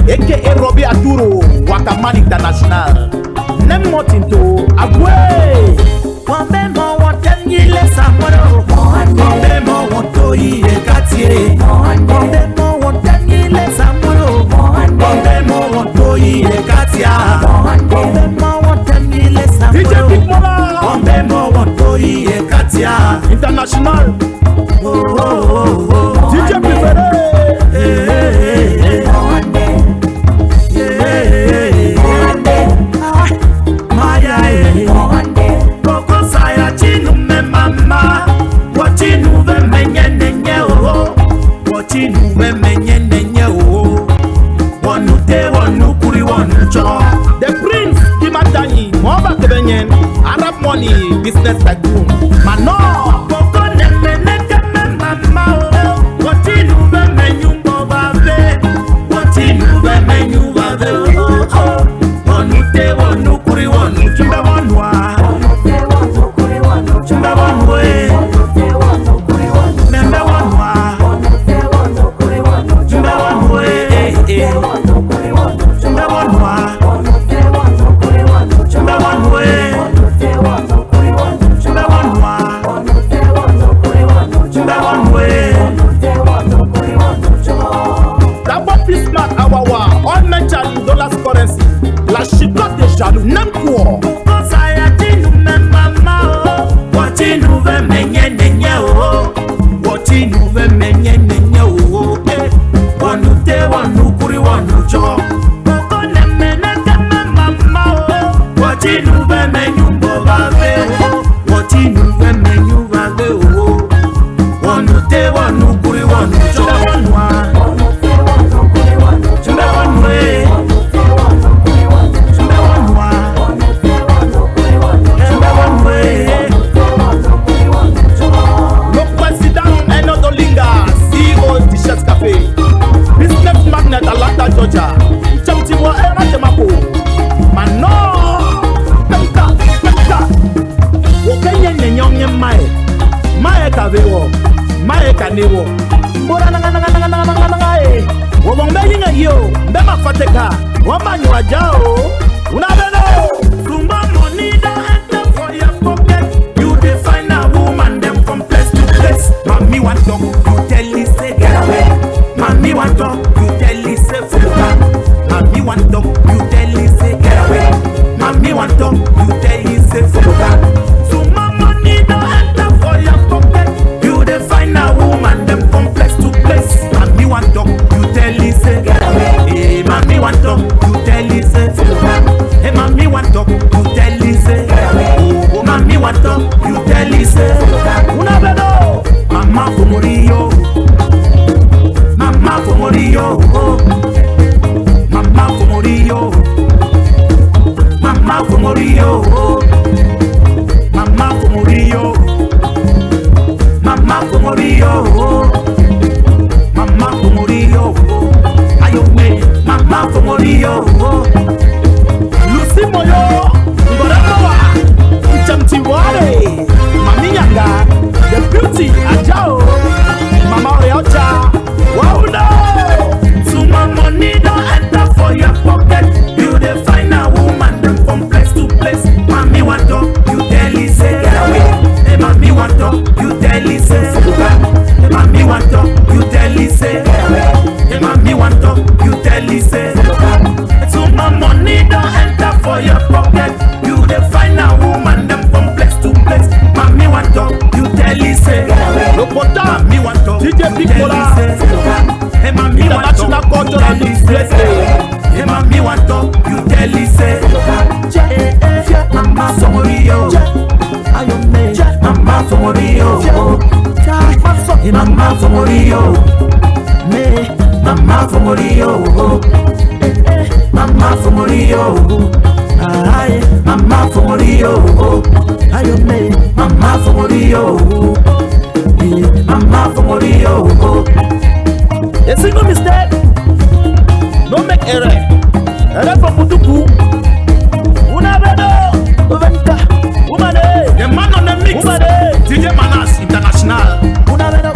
aka Robbie Arturo, Wakaman International. Nem motinto, agwe. Wambe mo watem yile samoro. Wambe mo wanto iye katie. Wambe mo watem yile samoro. Wambe mo wanto iye katia. Wambe mo watem yile samoro. DJ Big Mola. Wambe mo wanto iye katia. International. DJ Preferé. The Prince Maz Tanji, Maz Tanji, Arab Money, Business Tycoon, Mano. La chicotte des jaloux, n'aime quoi? A single mistake, no make error. Error from Mutuku. The man on the mix, DJ Maz International. Una vero,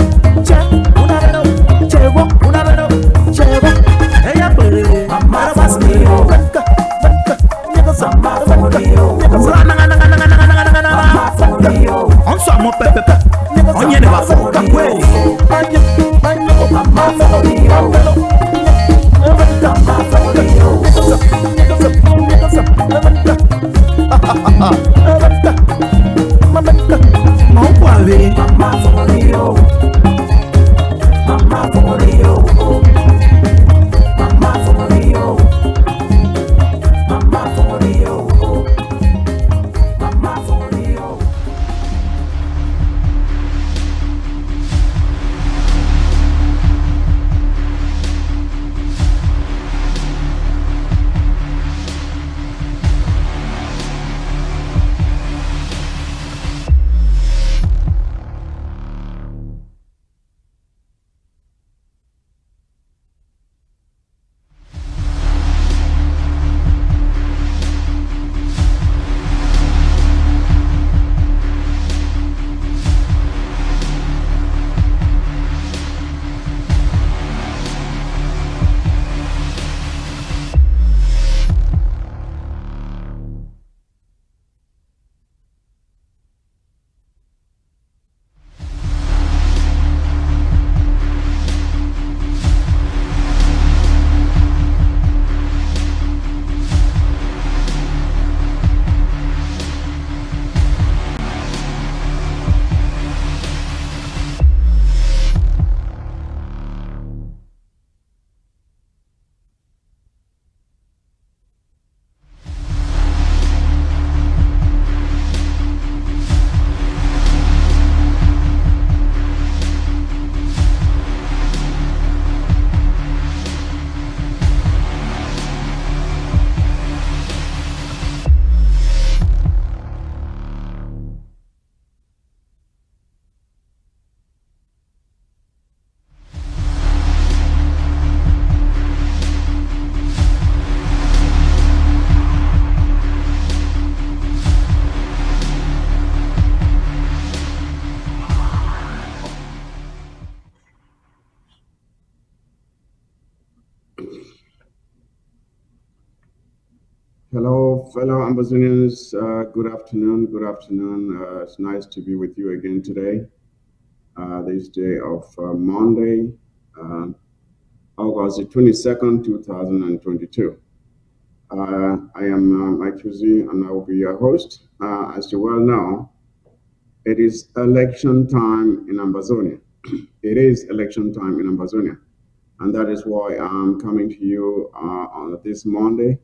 che, una vero, che, una vero, che, ella puede. Hello, fellow Amazonians. Good afternoon. Good afternoon. It's nice to be with you again today. This day of Monday, uh, August the 22nd, 2022. I am Mike Chuzi, and I will be your host. As you well know, it is election time in Amazonia. It is election time in Amazonia. And that is why I'm coming to you on this Monday,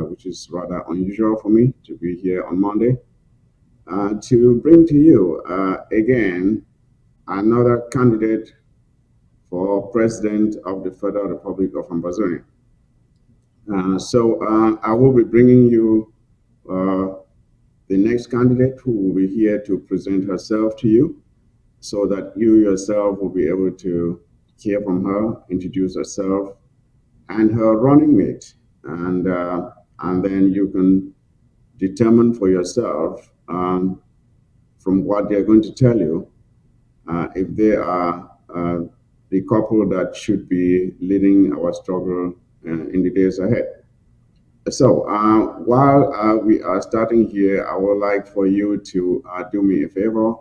which is rather unusual for me to be here on Monday, to bring to you again another candidate for president of the Federal Republic of Amazonia. I will be bringing you uh, the next candidate who will be here to present herself to you so that you yourself will be able to hear from her, introduce herself, and her running mate, and then you can determine for yourself from what they're going to tell you if they are the couple that should be leading our struggle in the days ahead. So while we are starting here, I would like for you to do me a favor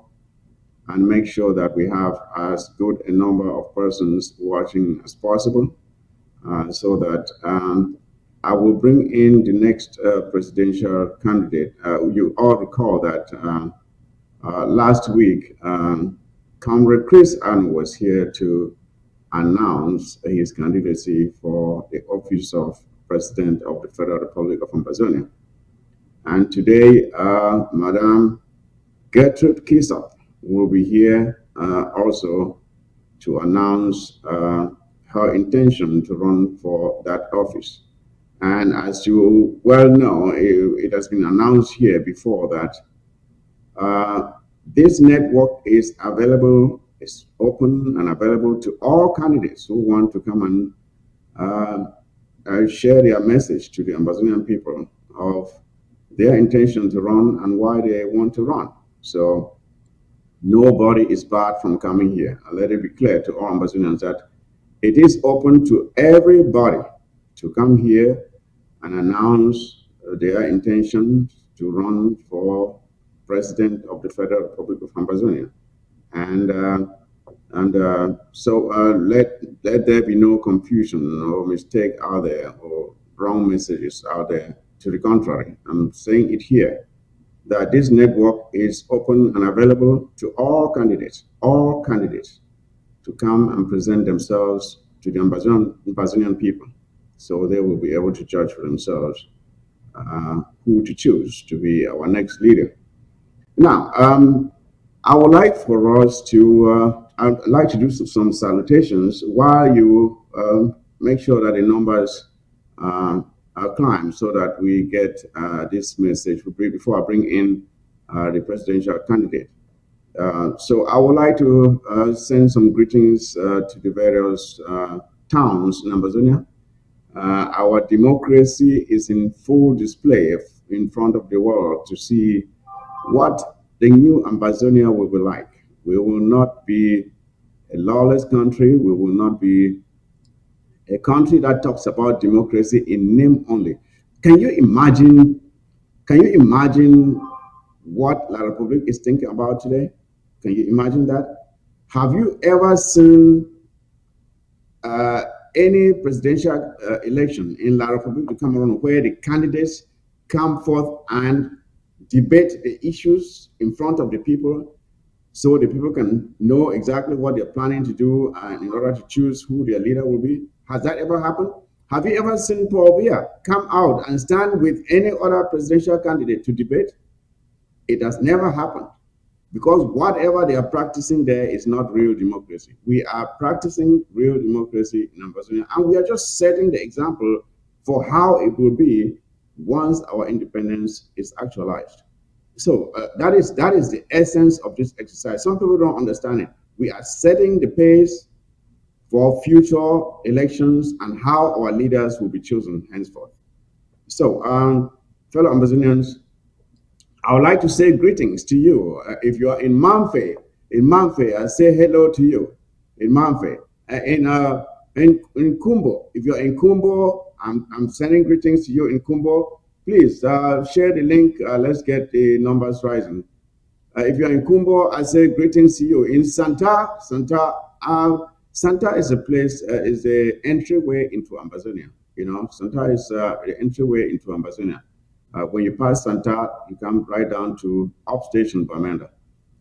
and make sure that we have as good a number of persons watching as possible so that I will bring in the next presidential candidate. You all recall that last week, Comrade Chris Ann was here to announce his candidacy for the office of President of the Federal Republic of Amazonia. And today, Madam Gertrude Kisob will be here also to announce her intention to run for that office. And as you well know, it has been announced here before that uh, this network is available, is open and available to all candidates who want to come and share their message to the Amazonian people of their intention to run and why they want to run. So nobody is barred from coming here. And let it be clear to all Amazonians that it is open to everybody to come here and announce their intention to run for president of the Federal Republic of Amazonia. And let there be no confusion or mistake out there or wrong messages out there. To the contrary, I'm saying it here that this network is open and available to all candidates to come and present themselves to the Amazonian people. So they will be able to judge for themselves who to choose to be our next leader. Now, I would like for us to, I'd like to do some salutations while you make sure that the numbers climb so that we get this message before I bring in the presidential candidate. So I would like to send some greetings to the various towns in Amazonia. Our democracy is in full display in front of the world to see what the new Amazonia will be like. We will not be a lawless country. We will not be a country that talks about democracy in name only. Can you imagine? Can you imagine what La Republic is thinking about today? Can you imagine that? Have you ever seen uh, any presidential election in La Republic de Cameroon where the candidates come forth and debate the issues in front of the people so the people can know exactly what they're planning to do and in order to choose who their leader will be? Has that ever happened? Have you ever seen Paul Biya come out and stand with any other presidential candidate to debate? It has never happened because whatever they are practicing there is not real democracy. We are practicing real democracy in Amazonia, and we are just setting the example for how it will be once our independence is actualized. So that is the essence of this exercise. Some people don't understand it. We are setting the pace for future elections and how our leaders will be chosen henceforth. So, fellow Amazonians, I would like to say greetings to you. If you are in Manfe, I say hello to you in Manfe. In Kumbo, if you're in Kumbo, I'm sending greetings to you in Kumbo. please share the link. Let's get the numbers rising. If you're in Kumbo, I say greetings to you. In Santa is a place, is the entryway into Amazonia. You know, Santa is the entryway into Amazonia. When you pass Santa, you come right down to upstation Bamenda.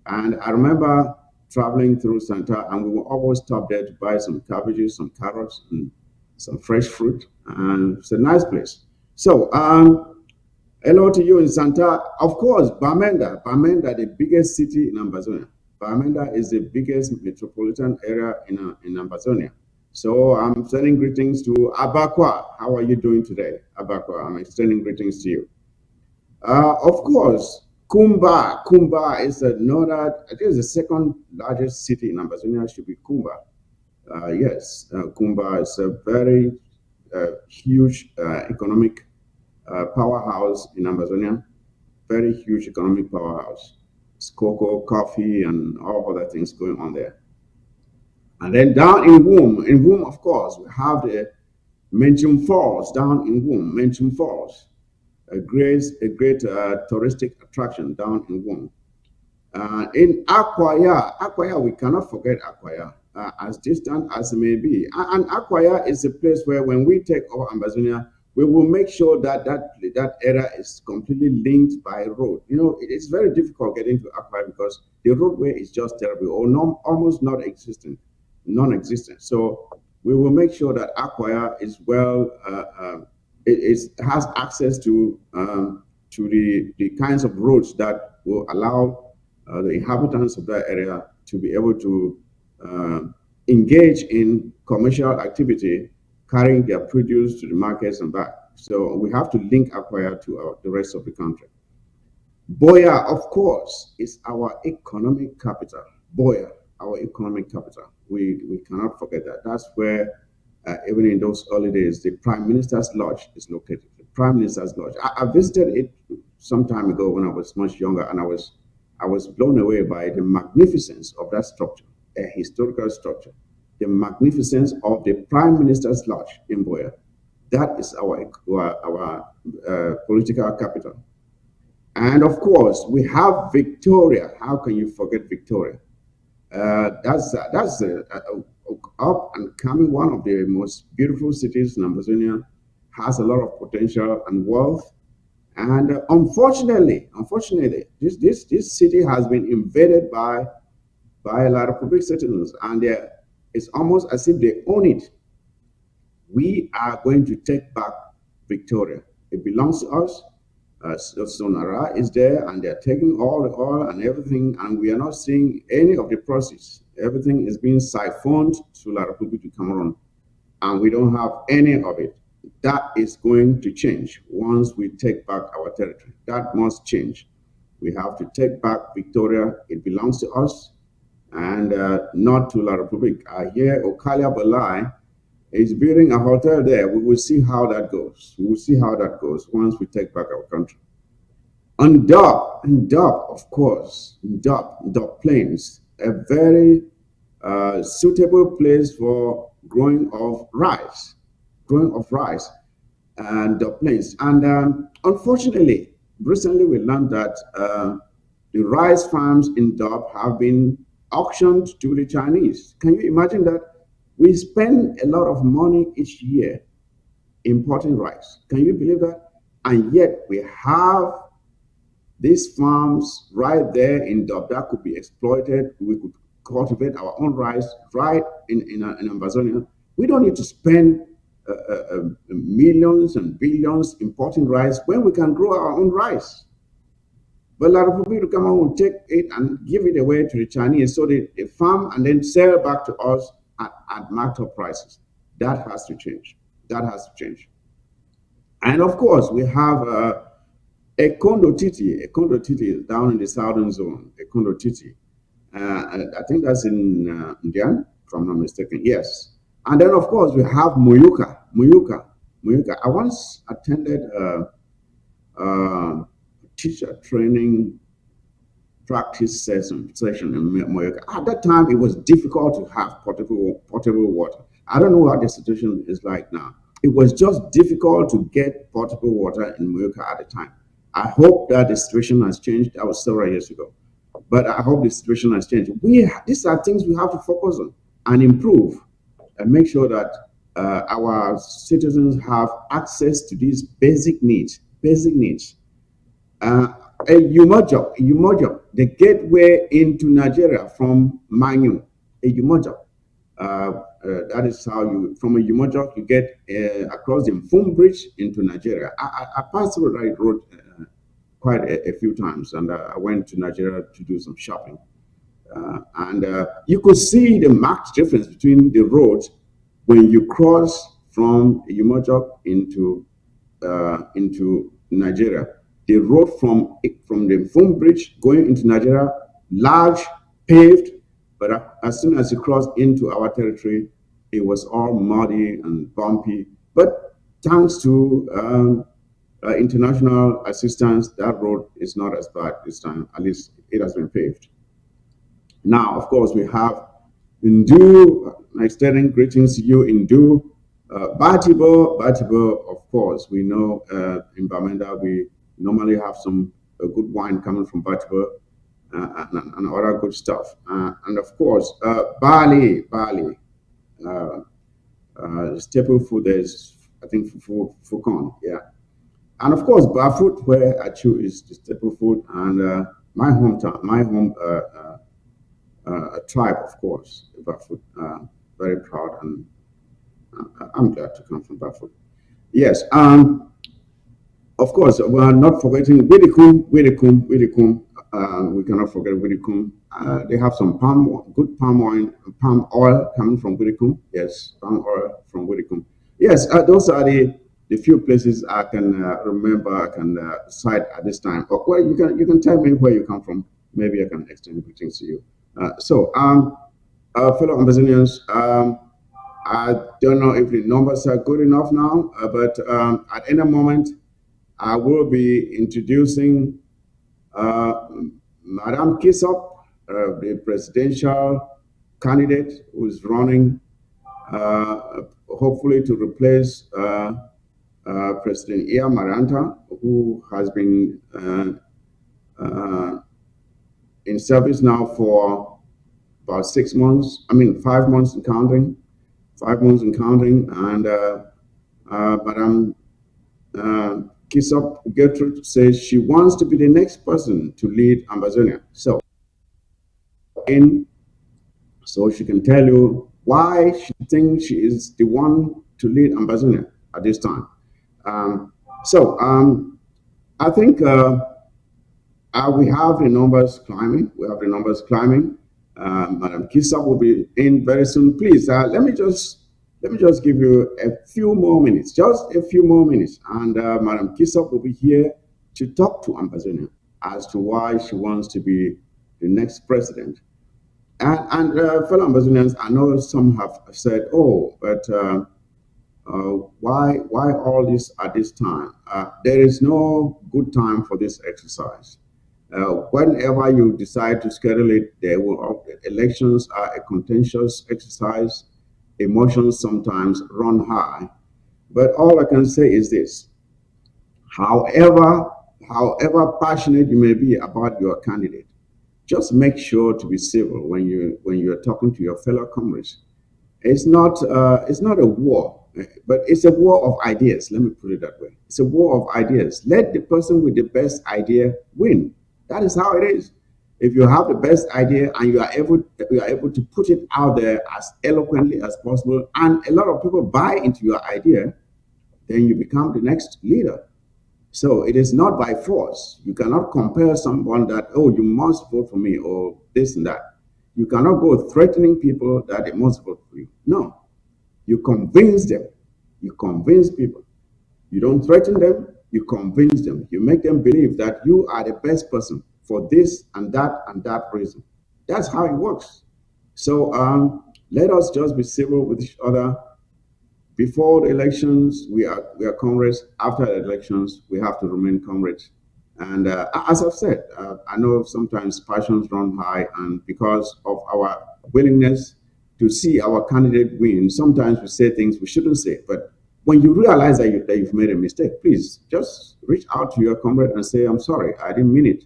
And I remember traveling through Santa, and we would always stop there to buy some cabbages, some carrots, and some fresh fruit. And it's a nice place. So, hello to you in Santa. Of course, Bamenda, the biggest city in Amazonia. Bamenda is the biggest metropolitan area in Amazonia. So I'm sending greetings to Abakwa. How are you doing today, Abakwa? I'm extending greetings to you. Of course, Kumba. Kumba is another, I think it's the second largest city in Amazonia, should be Kumba. Yes, Kumba is a very huge economic powerhouse in Amazonia, very huge economic powerhouse. It's cocoa, coffee, and all other things going on there. And then down in Womb, of course, we have the Menchum Falls down in Womb, Menchum Falls, a great touristic attraction down in Womb. In Akwaya, we cannot forget Akwaya, as distant as it may be. And Akwaya is a place where when we take over Amazonia, we will make sure that that area is completely linked by road. You know, it's very difficult getting to Akwaya because the roadway is just terrible or almost not existent, non-existent. So we will make sure that Akwaya is well, it has access to the kinds of roads that will allow the inhabitants of that area to be able to uh, engage in commercial activity, carrying their produce to the markets and back. So we have to link Akwaya to the rest of the country. Boya, of course, is our economic capital. Boya, our economic capital. We cannot forget that. That's where, even in those early days, the Prime Minister's Lodge is located. The Prime Minister's Lodge. I visited it some time ago when I was much younger, and I was blown away by the magnificence of that structure, a historical structure. The magnificence of the Prime Minister's Lodge in Boya. That is our political capital. And of course, we have Victoria. How can you forget Victoria? That's up and coming one of the most beautiful cities in Amazonia. Has a lot of potential and wealth. And unfortunately, this city has been invaded by a lot of public citizens, and it's almost as if they own it. We are going to take back Victoria. It belongs to us. Sonara is there, and they're taking all the oil and everything, and we are not seeing any of the process. Everything is being siphoned to La Republic of Cameroon, and we don't have any of it. That is going to change once we take back our territory. That must change. We have to take back Victoria. It belongs to us, and not to La Republic. I hear Okalia Balai is building a hotel there. We will see how that goes. We will see how that goes once we take back our country. And Dub, of course, Dub Plains, a very suitable place for growing of rice and Dub Plains. And unfortunately, recently we learned that the rice farms in Dub have been auctioned to the Chinese. Can you imagine that? We spend a lot of money each year importing rice. Can you believe that? And yet we have these farms right there in Dub that could be exploited. We could cultivate our own rice right in Amazonia. We don't need to spend millions and billions importing rice when we can grow our own rice. But a lot of people come out and take it and give it away to the Chinese so they farm and then sell back to us at marked up prices. That has to change. That has to change. And of course, we have a Kondo Titi. A Kondo Titi is down in the southern zone. A Kondo Titi. I think that's in Indian, if I'm not mistaken. Yes. And then, of course, we have Muyuka. Muyuka. I once attended a teacher training practice session in Muyuka. At that time, it was difficult to have portable water. I don't know what the situation is like now. It was just difficult to get potable water in Moyoka at the time. I hope that the situation has changed. That was several years ago, but I hope the situation has changed. These are things we have to focus on and improve, and make sure that our citizens have access to these basic needs. Basic needs. Uh, a the gateway into Nigeria from Manu, a Umoja. That is how you, from a Umoja, you get across the Mfum Bridge into Nigeria. I passed through that road quite a few times, and I went to Nigeria to do some shopping. And you could see the marked difference between the roads when you cross from Umojok into Nigeria. The road from the Mfum Bridge going into Nigeria, large, paved, but as soon as you cross into our territory, it was all muddy and bumpy. But thanks to international assistance, that road is not as bad this time. At least it has been paved. Now, of course, we have Indu, extending greetings to you, Indu. Batibo, of course, we know in Bamenda we normally have some good wine coming from Batibo and other good stuff. And of course, Bali, uh, staple food is, I think, Fukon, yeah. And of course, Bafoot, where I chew, is the staple food, and my hometown, my home tribe, of course, Bafoot. Very proud, and I'm glad to come from Bafoot. Yes, of course, we are not forgetting Widikum. We cannot forget Widikum. They have some good palm oil coming from Widikum. Yes, palm oil from Widikum. Yes, those are the few places I can remember, I can cite at this time. Well, you can tell me where you come from. Maybe I can extend greetings to you. Fellow Ambazonians, I don't know if the numbers are good enough now, but at any moment, I will be introducing Madame Kisob, the presidential candidate who is running, hopefully to replace President Iya Maranta, who has been in service now for about 6 months. I mean, 5 months and counting. 5 months and counting. And Madame Kisob Gertrude says she wants to be the next person to lead Ambazonia. So she can tell you why she thinks she is the one to lead Ambazonia at this time. I think we have the numbers climbing. We have the numbers climbing. Madam Kisob will be in very soon. Please, let me just give you a few more minutes, just a few more minutes, and Madam Kisob will be here to talk to Ambazonia as to why she wants to be the next president. And fellow Ambazonians, I know some have said, "Oh, but why all this at this time?" There is no good time for this exercise. Whenever you decide to schedule it, elections are a contentious exercise. Emotions sometimes run high. But all I can say is this: however passionate you may be about your candidate, just make sure to be civil when you're talking to your fellow comrades. It's not a war, but it's a war of ideas. Let me put it that way. It's a war of ideas. Let the person with the best idea win. That is how it is. If you have the best idea and you are able to put it out there as eloquently as possible, and a lot of people buy into your idea, then you become the next leader. So it is not by force. You cannot compare someone that, oh, you must vote for me or this and that. You cannot go threatening people that they must vote for you. No. You convince them. You convince people. You don't threaten them, you convince them. You make them believe that you are the best person for this and that reason. That's how it works. So let us just be civil with each other. Before the elections, we are comrades. After the elections, we have to remain comrades. And as I've said, I know sometimes passions run high, and because of our willingness to see our candidate win, sometimes we say things we shouldn't say. But when you realize that you've made a mistake, please just reach out to your comrade and say, I'm sorry, I didn't mean it.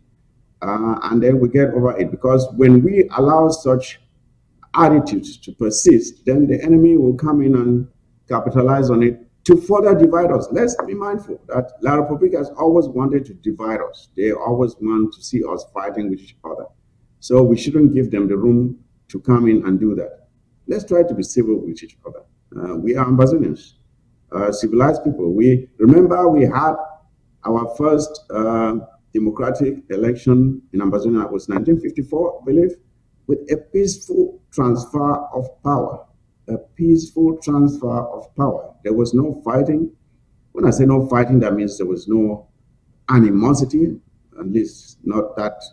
And then we get over it. Because when we allow such attitudes to persist, then the enemy will come in and capitalize on it to further divide us. Let's be mindful that La Republica has always wanted to divide us. They always want to see us fighting with each other. So we shouldn't give them the room to come in and do that. Let's try to be civil with each other. We are Ambazonians, civilized people. We remember we had our first democratic election in Ambazonia was 1954, I believe, with a peaceful transfer of power. A peaceful transfer of power. There was no fighting. When I say no fighting, that means there was no animosity, at least not that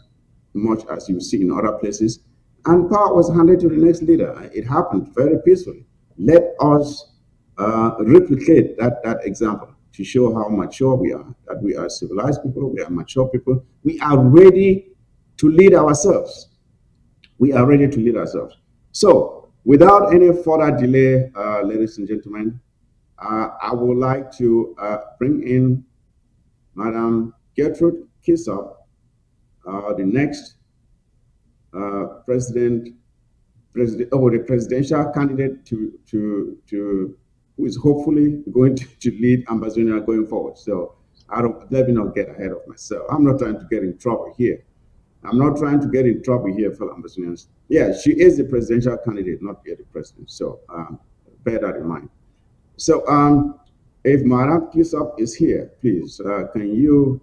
much as you see in other places. And power was handed to the next leader. It happened very peacefully. Let us replicate that example to show how mature we are, that we are civilized people, we are mature people. We are ready to lead ourselves. We are ready to lead ourselves. So, without any further delay, ladies and gentlemen, I would like to bring in Madam Gertrude Kisob, the next the presidential candidate to who is hopefully going to lead Ambazonia going forward. So let me not get ahead of myself. I'm not trying to get in trouble here. I'm not trying to get in trouble here, fellow Ambazonians. Yeah, she is the presidential candidate, not yet the president. So bear that in mind. So if Madam Kisob is here, please, can you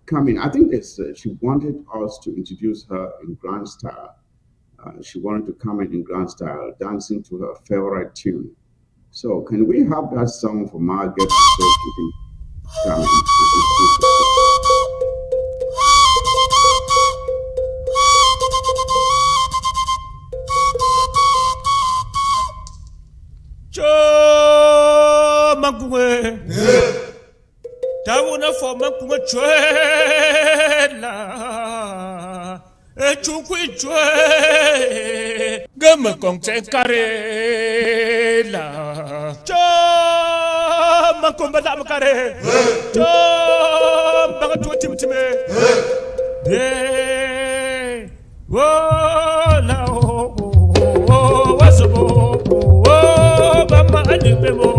come in? I think this, she wanted us to introduce her in grand style. She wanted to come in grand style, dancing to her favorite tune. So can we have that song for Margaret so she can come in? Tawuna for Makuma Chuela, a Chukui Chue, Gamma Conte Carela, Chom Macumbadam Care, Chom Bagatuatime, De Wola, was a Bama and Bemo.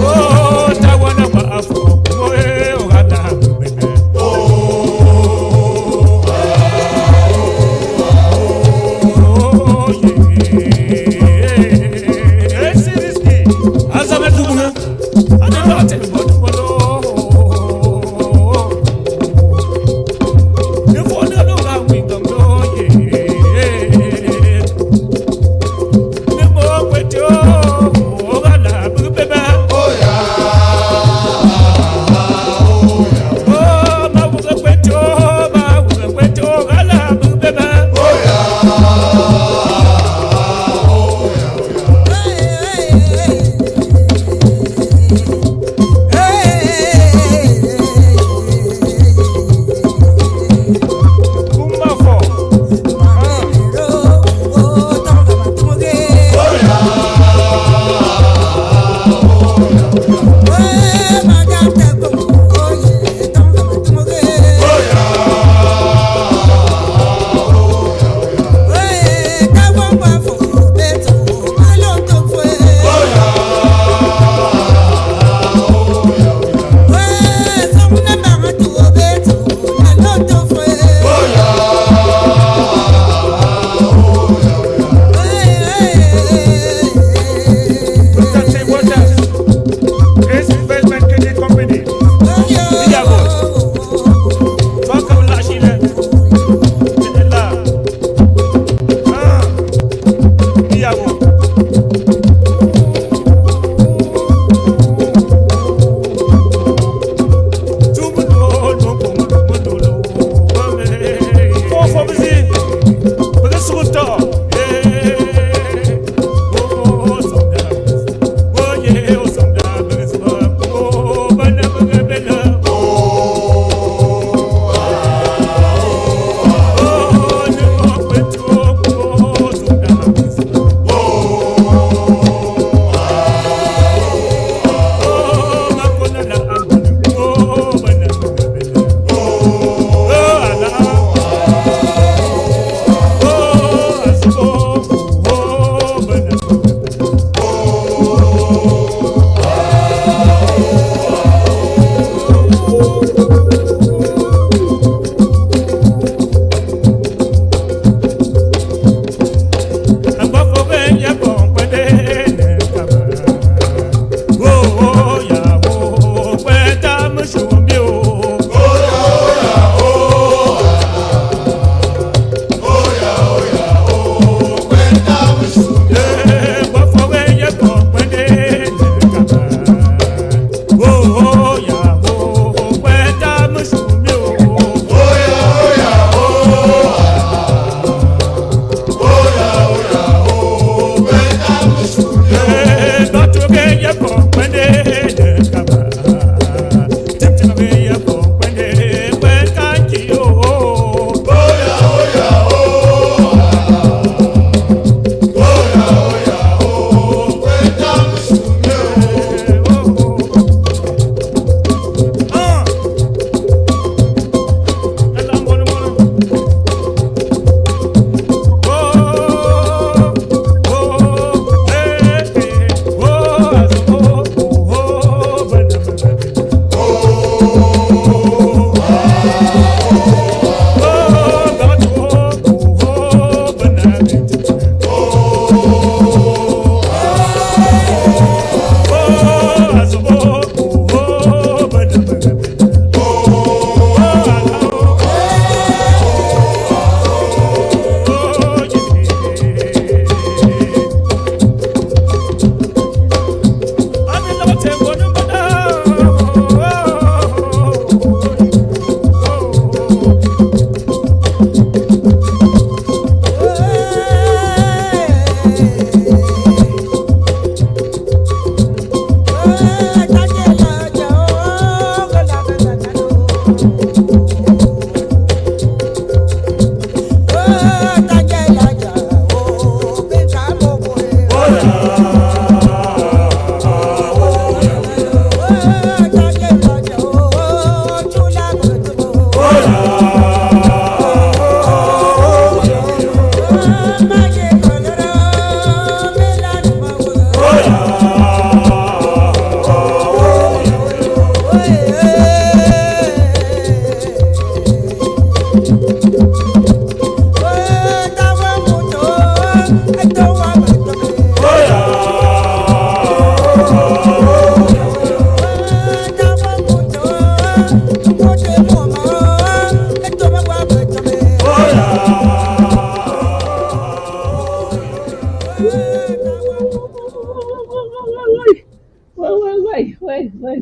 Oh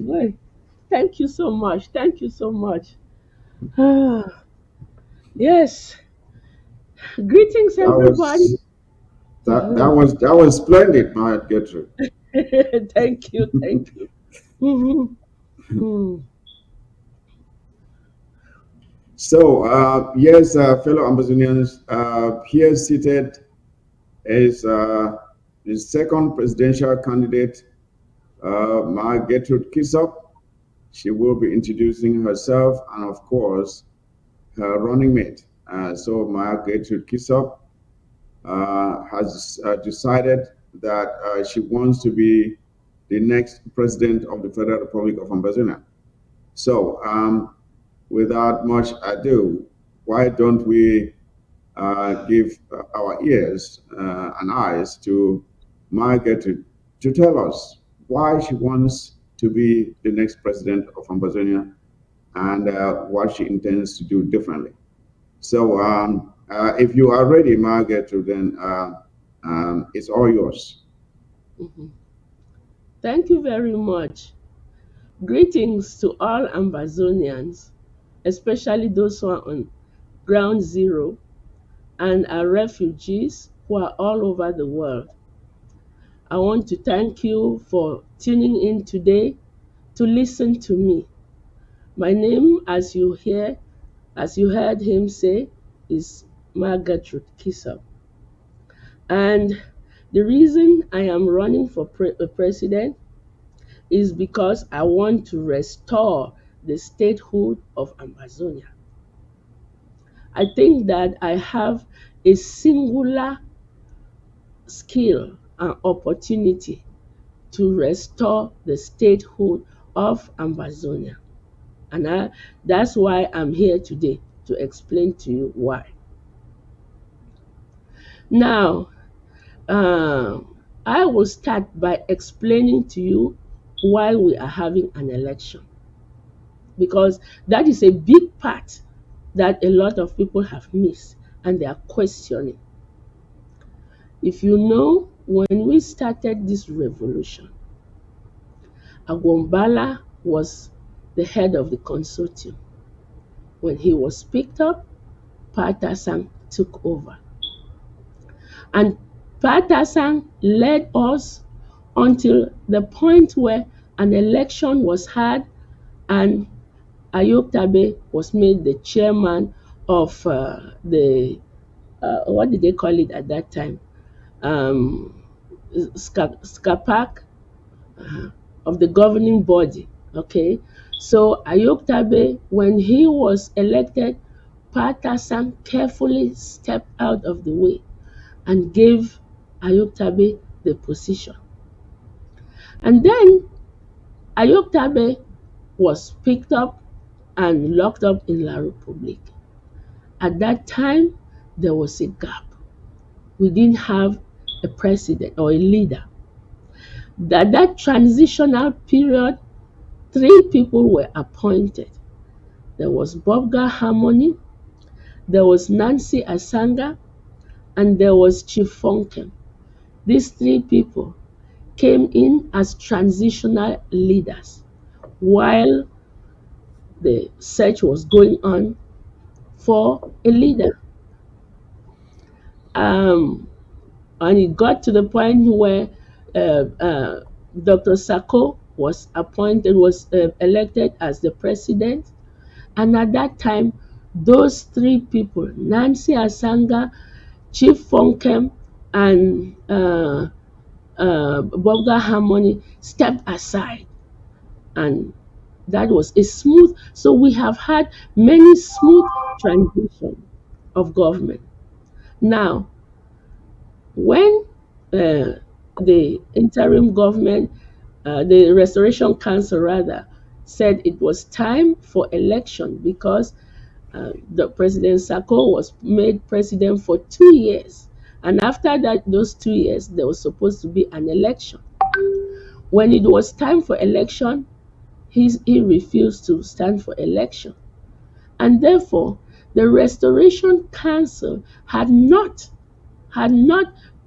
Wait. Thank you so much. Thank you so much. Ah, yes. Greetings, That everybody. was Uh-huh. that was splendid, my Gertrude. Thank you. Thank you. Mhm. Mm. So, yes, fellow Amazonians, here seated is the second presidential candidate, Ma Gertrude Kisob. She will be introducing herself and, of course, her running mate. So, Ma Gertrude Kisob has decided that she wants to be the next president of the Federal Republic of Ambazonia. So, without much ado, why don't we give our ears and eyes to Margaret to tell us why she wants to be the next president of Ambazonia and what she intends to do differently. So, if you are ready, Margaret, then it's all yours. Mhm. Thank you very much. Greetings to all Ambazonians, especially those who are on ground zero and are refugees who are all over the world. I want to thank you for tuning in today to listen to me. My name, as you heard him say, is Margaret Kisob. And the reason I am running for president is because I want to restore the statehood of Amazonia. I think that I have a singular skill and opportunity to restore the statehood of Amazonia. And that's why I'm here today, to explain to you why. Now, uh, I will start by explaining to you why we are having an election, because that is a big part that a lot of people have missed and they are questioning. If you know, when we started this revolution, Agwombala was the head of the consortium. When he was picked up, Patasang took over. And Patasang led us until the point where an election was had and Ayub Tabe was made the chairman of what did they call it at that time? Um, SCAPAC, of the governing body. Okay, so Ayub Tabe, when he was elected, Patasang carefully stepped out of the way and gave Ayub Tabe the position. And then Ayub Tabe was picked up and locked up in La Republique. At that time, there was a gap. We didn't have a president or a leader. That transitional period, three people were appointed. There was Bobga Harmony, there was Nancy Asanga, and there was Chief Fonkem. These three people came in as transitional leaders while the search was going on for a leader. Um, and it got to the point where uh, uh, Dr. Sako was appointed, was elected as the president. And at that time, those three people, Nancy Asanga, Chief Fonkem, and Bobga Harmony, stepped aside. And that was a smooth, so we have had many smooth transition of government. Now, when the interim government, the Restoration Council rather, said it was time for election because the President Sako was made president for 2 years. And after that, those 2 years, there was supposed to be an election. When it was time for election, he refused to stand for election. And therefore, the Restoration Council had not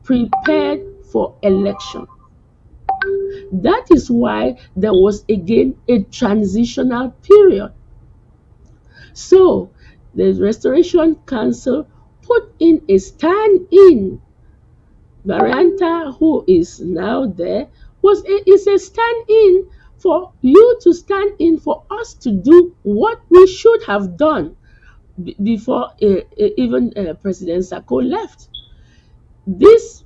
prepared for election. That is why there was again a transitional period. So the Restoration Council put in a stand-in. Marianta, who is now there, is a stand-in for you to stand in for us to do what we should have done before even President Sako left. This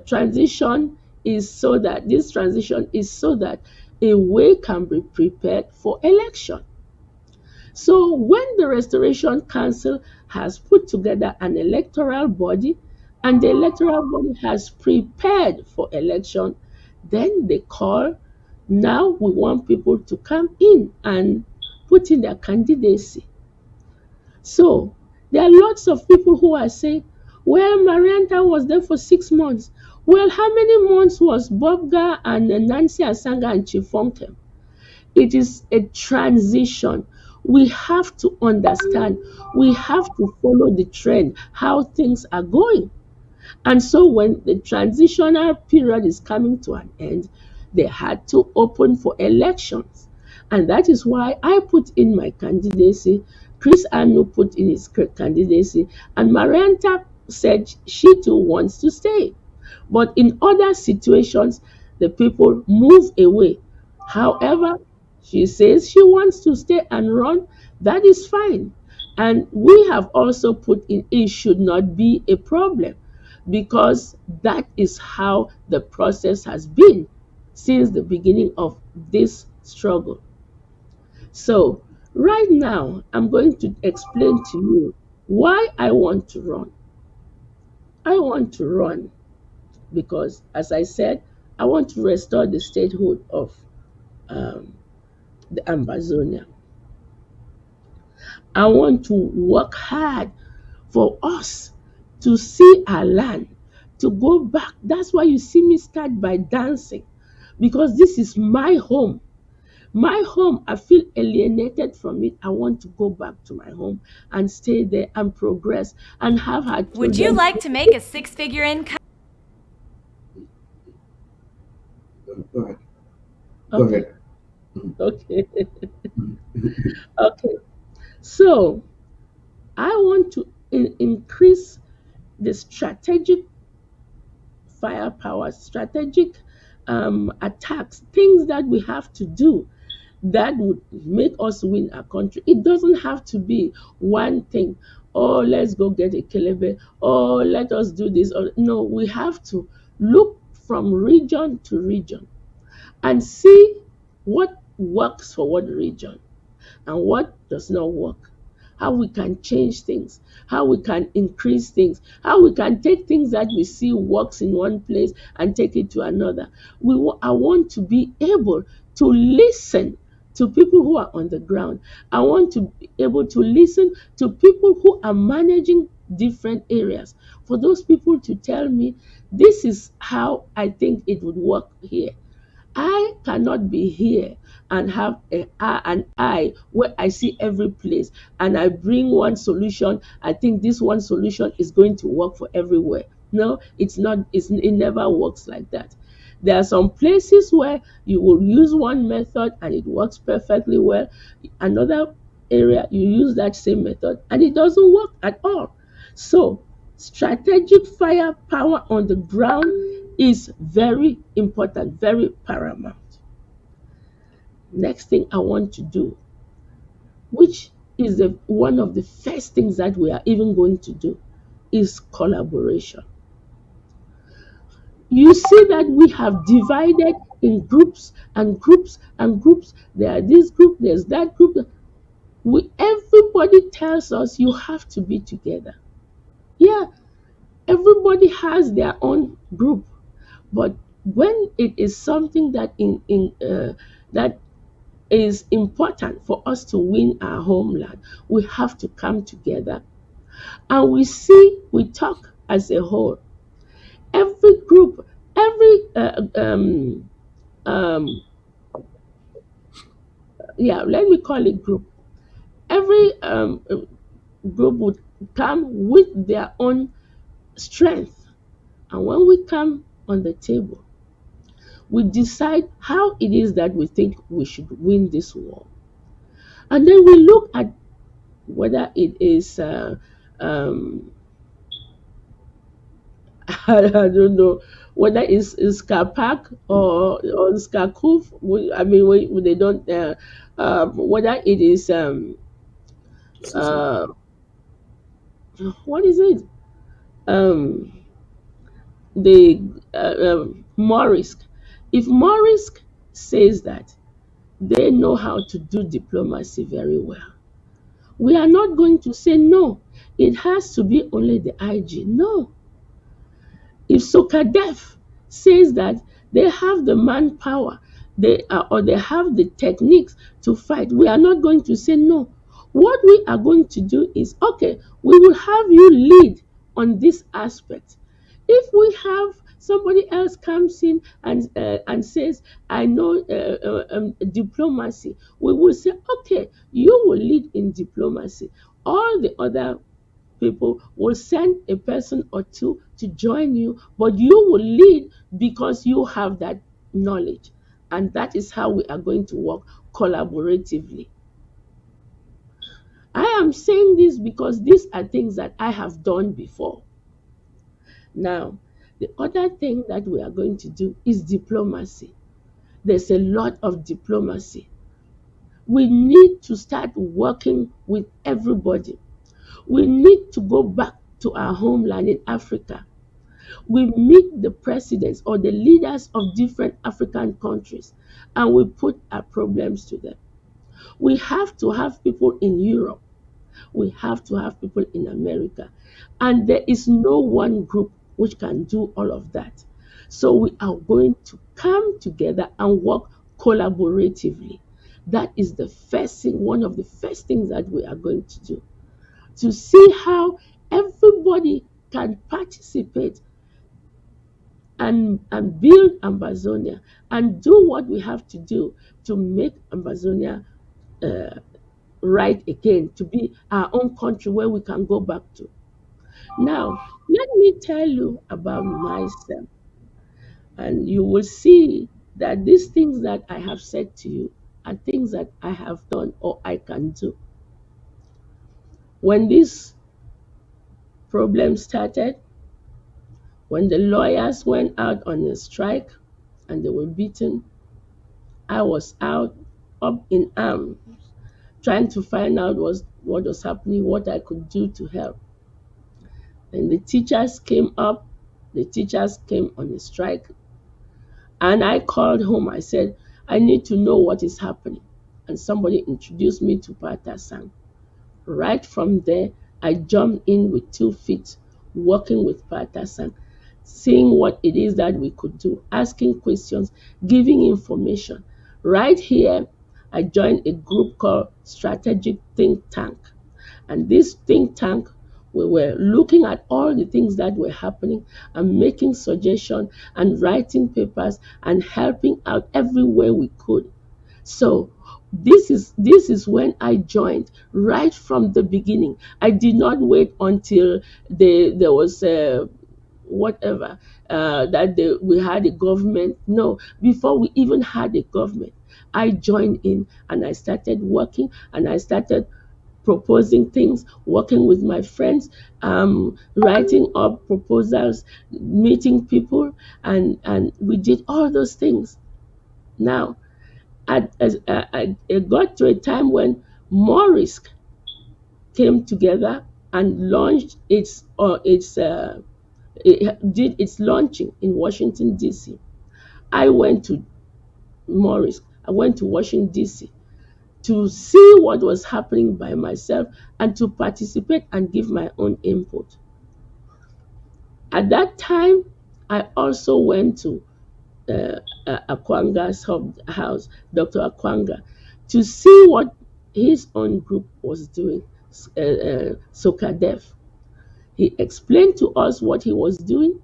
transition is so that a way can be prepared for election. So when the Restoration Council has put together an electoral body and the electoral body has prepared for election, then they call, now we want people to come in and put in their candidacy. So there are lots of people who are saying, well, Marianta was there for 6 months. Well, how many months was Bobga and Nancy Asanga and Chifonkem? It is a transition. We have to understand, we have to follow the trend, how things are going. And so when the transitional period is coming to an end, they had to open for elections. And that is why I put in my candidacy. Chris Anu put in his candidacy. And Marianta said she too wants to stay. But in other situations, the people move away. However, she says she wants to stay and run. That is fine. And we have also put in, it should not be a problem, because that is how the process has been since the beginning of this struggle. So right now, I'm going to explain to you why I want to run. I want to run because, as I said, I want to restore the statehood of um, the Ambazonia. I want to work hard for us to see our land, to go back. That's why you see me start by dancing, because this is my home. My home, I feel alienated from it. I want to go back to my home and stay there and progress and have our Would you children. like to make a six-figure income? Go ahead. Go Okay, ahead. okay, okay. So I want to increase the strategic firepower, strategic attacks, things that we have to do that would make us win a country. It doesn't have to be one thing. Oh, let's go get a kelebe. Oh, let us do this. Or, no, we have to look from region to region and see what works for what region and what does not work, how we can change things, how we can increase things, how we can take things that we see works in one place and take it to another. I want to be able to listen to people who are on the ground. I want to be able to listen to people who are managing different areas, for those people to tell me, this is how I think it would work here. I cannot be here and have an eye where I see every place and I bring one solution. I think this one solution is going to work for everywhere. No, it's not. It never works like that. There are some places where you will use one method and it works perfectly well. Another area you use that same method and it doesn't work at all. So strategic firepower on the ground is very important, very paramount. Next thing I want to do, which is one of the first things that we are even going to do, is collaboration. You see that we have divided in groups and groups and groups. There are this group, there's that group. Everybody tells us you have to be together. Yeah, everybody has their own group, but when it is something that that is important for us to win our homeland, we have to come together and we talk as a whole. Every group, every um, yeah, let me call it group. Every group would come with their own strength, and when we come on the table, we decide how it is that we think we should win this war. And then we look at whether it is, um, I don't know, whether it's Skapak or Skakuf. I mean, they don't, whether it is, Kisob. uh, what is it? Um, the Morisk. If Morisk says that they know how to do diplomacy very well, we are not going to say no. It has to be only the IG. No. If Sokadef says that they have the manpower, or they have the techniques to fight, we are not going to say no. What we are going to do is, okay, we will have you lead on this aspect. If we have somebody else comes in and says, I know diplomacy, we will say, okay, you will lead in diplomacy. All the other people will send a person or two to join you, but you will lead because you have that knowledge. And that is how we are going to work collaboratively. I am saying this because these are things that I have done before. Now, the other thing that we are going to do is diplomacy. There's a lot of diplomacy. We need to start working with everybody. We need to go back to our homeland in Africa. We meet the presidents or the leaders of different African countries and we put our problems to them. We have to have people in Europe. We have to have people in America. And there is no one group which can do all of that. So we are going to come together and work collaboratively. That is the first thing, one of the first things that we are going to do, to see how everybody can participate and build Ambazonia and do what we have to do to make Ambazonia uh, right again, to be our own country where we can go back to. Now, let me tell you about myself, and you will see that these things that I have said to you are things that I have done or I can do. When this problem started, when the lawyers went out on a strike and they were beaten, I was out up in arms trying to find out what was happening, what I could do to help. And the teachers came on a strike, and I called home. I said, I need to know what is happening. And somebody introduced me to Patasan. Right from there, I jumped in with 2 feet, working with Patasan, seeing what it is that we could do, asking questions, giving information. Right here, I joined a group called Strategic Think Tank. And this think tank, we were looking at all the things that were happening and making suggestions and writing papers and helping out everywhere we could. So this is when I joined right from the beginning. I did not wait until there was whatever we had a government. No, before we even had a government, I joined in and I started working and I started proposing things, working with my friends, writing up proposals, meeting people, and we did all those things. Now, it got to a time when Morris came together and launched it did its launching in Washington D.C. I went to Morris. I went to Washington D.C. to see what was happening by myself and to participate and give my own input. At that time, I also went to Akwanga's house, Dr. Akwanga, to see what his own group was doing, Sokadef. He explained to us what he was doing.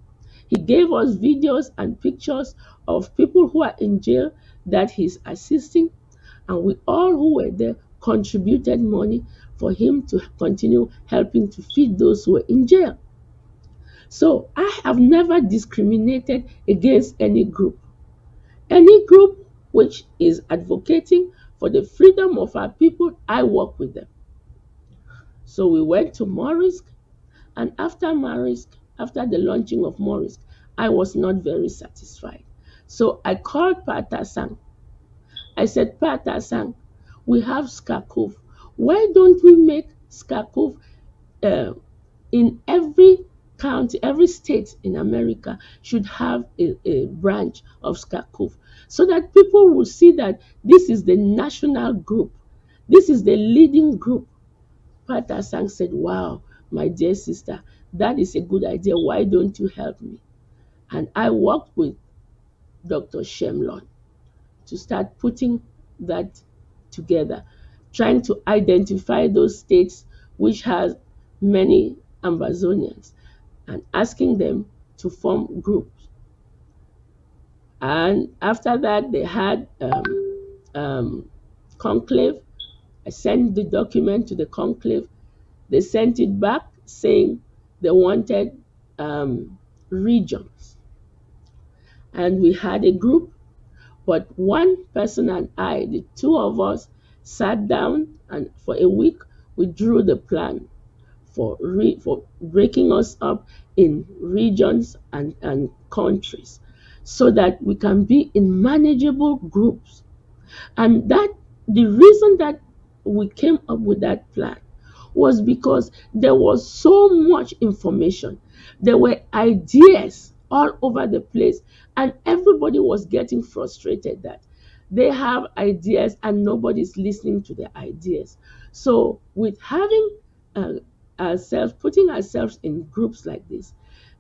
He gave us videos and pictures of people who are in jail that he's assisting, and we all who were there contributed money for him to continue helping to feed those who were in jail. So I have never discriminated against any group. Any group which is advocating for the freedom of our people, I work with them. So we went to Morisk, and after Morisk, after the launching of Morisk, I was not very satisfied. So I called Patasang. I said, Patasang, we have Skakov. Why don't we make Skakov uh, in every county, every state in America should have a branch of Skakov so that people will see that this is the national group. This is the leading group. Patasang said, wow, my dear sister, that is a good idea. Why don't you help me? And I worked with Dr. Shemlon to start putting that together, trying to identify those states which has many Amazonians and asking them to form groups. And after that, they had conclave. I sent the document to the conclave. They sent it back saying they wanted regions. And we had a group, but one person and I, the two of us, sat down and for a week we drew the plan for breaking us up in regions and countries so that we can be in manageable groups. And that the reason that we came up with that plan was because there was so much information. There were ideas all over the place, and everybody was getting frustrated that they have ideas and nobody's listening to the ideas. So, with having uh, putting ourselves in groups like this,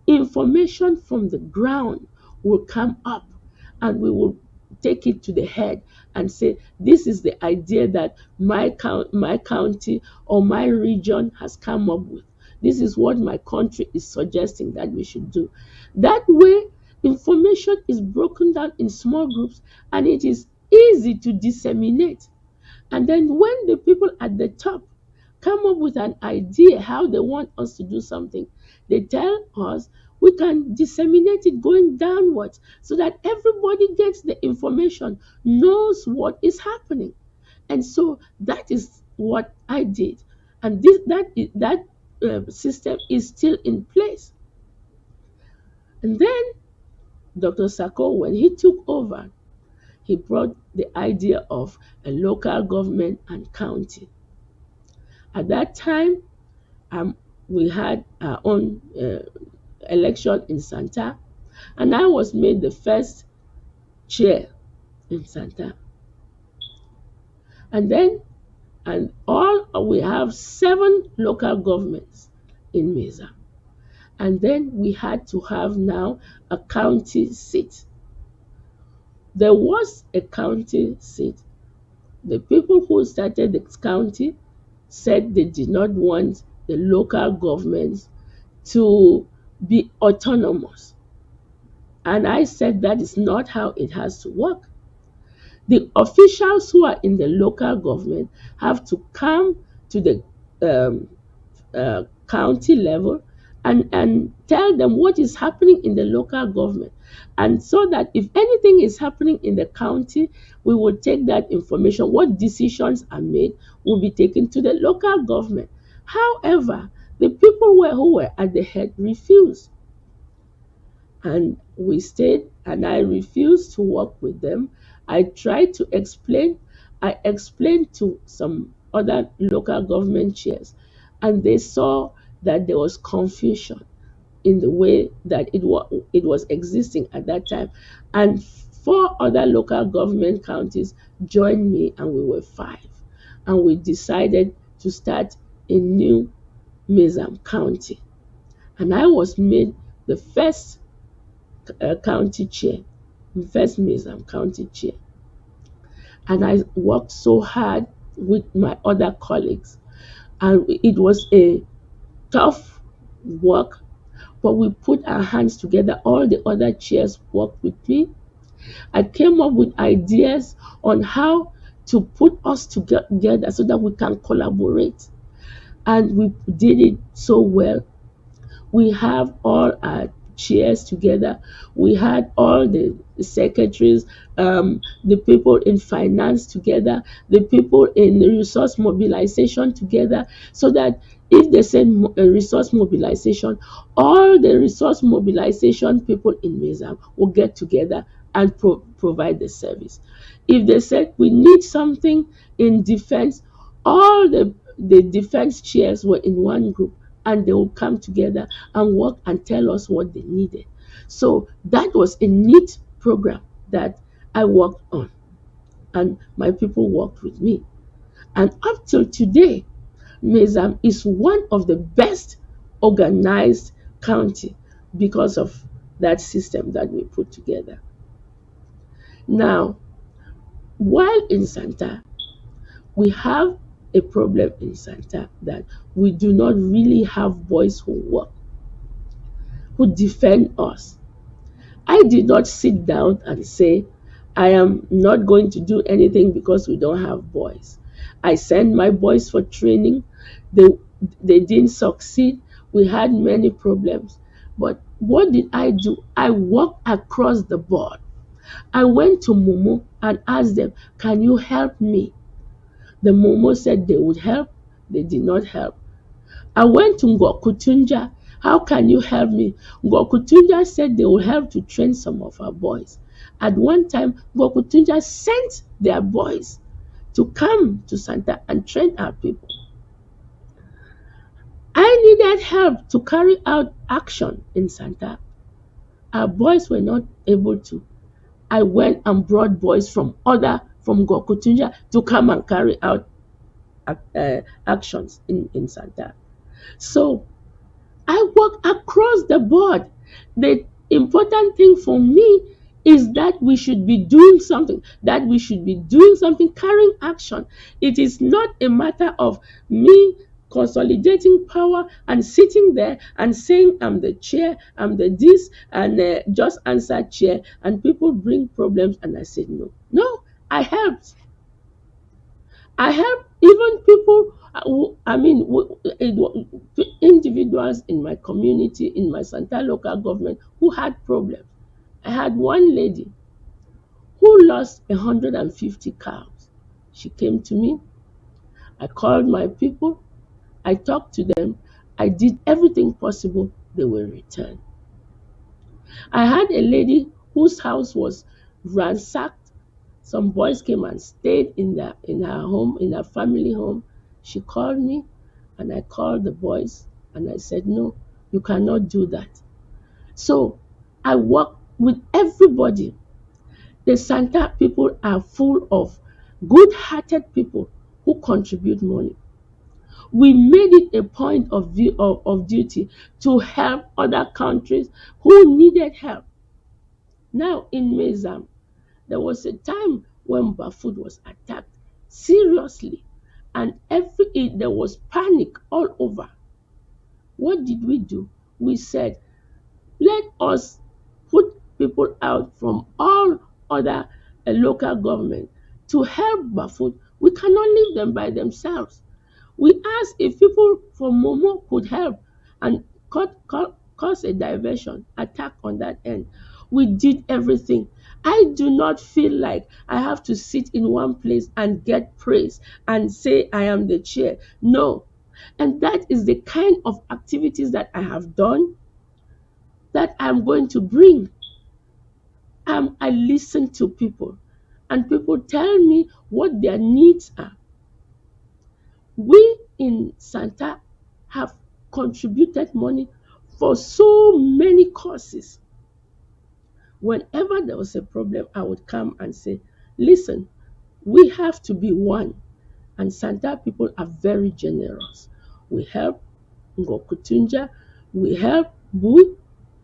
information from the ground will come up and we will take it to the head and say, this is the idea that my county or my region has come up with. This is what my country is suggesting that we should do. That way, information is broken down in small groups and it is easy to disseminate. And then when the people at the top come up with an idea how they want us to do something, they tell us, we can disseminate it going downwards so that everybody gets the information, knows what is happening. And so that is what I did. And that system is still in place. And then Dr. Sako, when he took over, he brought the idea of a local government and county. At that time, we had our own election in Santa, and I was made the first chair in Santa. And then, we have 7 local governments in Meza. And then we had to have now a county seat. There was a county seat. The people who started the county said they did not want the local governments to be autonomous. And I said that is not how it has to work. The officials who are in the local government have to come to the county level and tell them what is happening in the local government. And so that if anything is happening in the county, we will take that information. What decisions are made will be taken to the local government. However, the people who were at the head refused. And we stayed, and I refused to work with them. I tried to explain. I explained to some other local government chairs, and they saw that there was confusion in the way that it was existing at that time. And 4 other local government counties joined me, and we were 5. And we decided to start a new Mezam County. And I was made the first county chair, first Mezam County chair. And I worked so hard with my other colleagues. And it was a tough work, but we put our hands together. All the other chairs worked with me. I came up with ideas on how to put us together so that we can collaborate. And we did it so well. We have all our chairs together. We had all the secretaries, the people in finance together, the people in resource mobilization together, so that if they said resource mobilization, all the resource mobilization people in Mezam will get together and provide the service. If they said we need something in defense, all the defense chairs were in one group, and they will come together and work and tell us what they needed. So that was a neat program that I worked on, and my people worked with me. And up till today, Mezam is one of the best organized county because of that system that we put together. Now, while in Santa, we have a problem in Santa that we do not really have boys who work, who defend us. I did not sit down and say, I am not going to do anything because we don't have boys. I sent my boys for training. They didn't succeed. We had many problems. But what did I do? I walked across the board. I went to Momo and asked them, can you help me? The Momo said they would help. They did not help. I went to Ngokutunja. How can you help me? Ngokutunja said they will help to train some of our boys. At one time, Ngokutunja sent their boys to come to Santa and train our people. I needed help to carry out action in Santa. Our boys were not able to. I went and brought boys from Ngokutunja to come and carry out actions in Santa. So I work across the board. The important thing for me is that we should be doing something, carrying action. It is not a matter of me consolidating power and sitting there and saying I'm the chair, I'm the this, and just answer chair, and people bring problems and I said no. No, I helped. I help even people individuals in my community, in my Santa local government who had problems. I had one lady who lost 150 cows. She came to me. I called my people. I talked to them. I did everything possible. They will return. I had a lady whose house was ransacked. Some boys came and stayed in her home, in her family home. She called me and I called the boys and I said, no, you cannot do that. So I work with everybody. The Santa people are full of good-hearted people who contribute money. We made it a point of duty to help other countries who needed help. Now in Mezam, there was a time when Bafut was attacked seriously, and there was panic all over. What did we do? We said, let us put people out from all other local government to help Bafut. We cannot leave them by themselves. We asked if people from Momo could help and cause a diversion, attack on that end. We did everything. I do not feel like I have to sit in one place and get praise and say I am the chair. No. And that is the kind of activities that I have done that I'm going to bring. I listen to people and people tell me what their needs are. We in Santa have contributed money for so many causes. Whenever there was a problem, I would come and say, listen, we have to be one. And Santa people are very generous. We help Ngokutunja, we help Bui,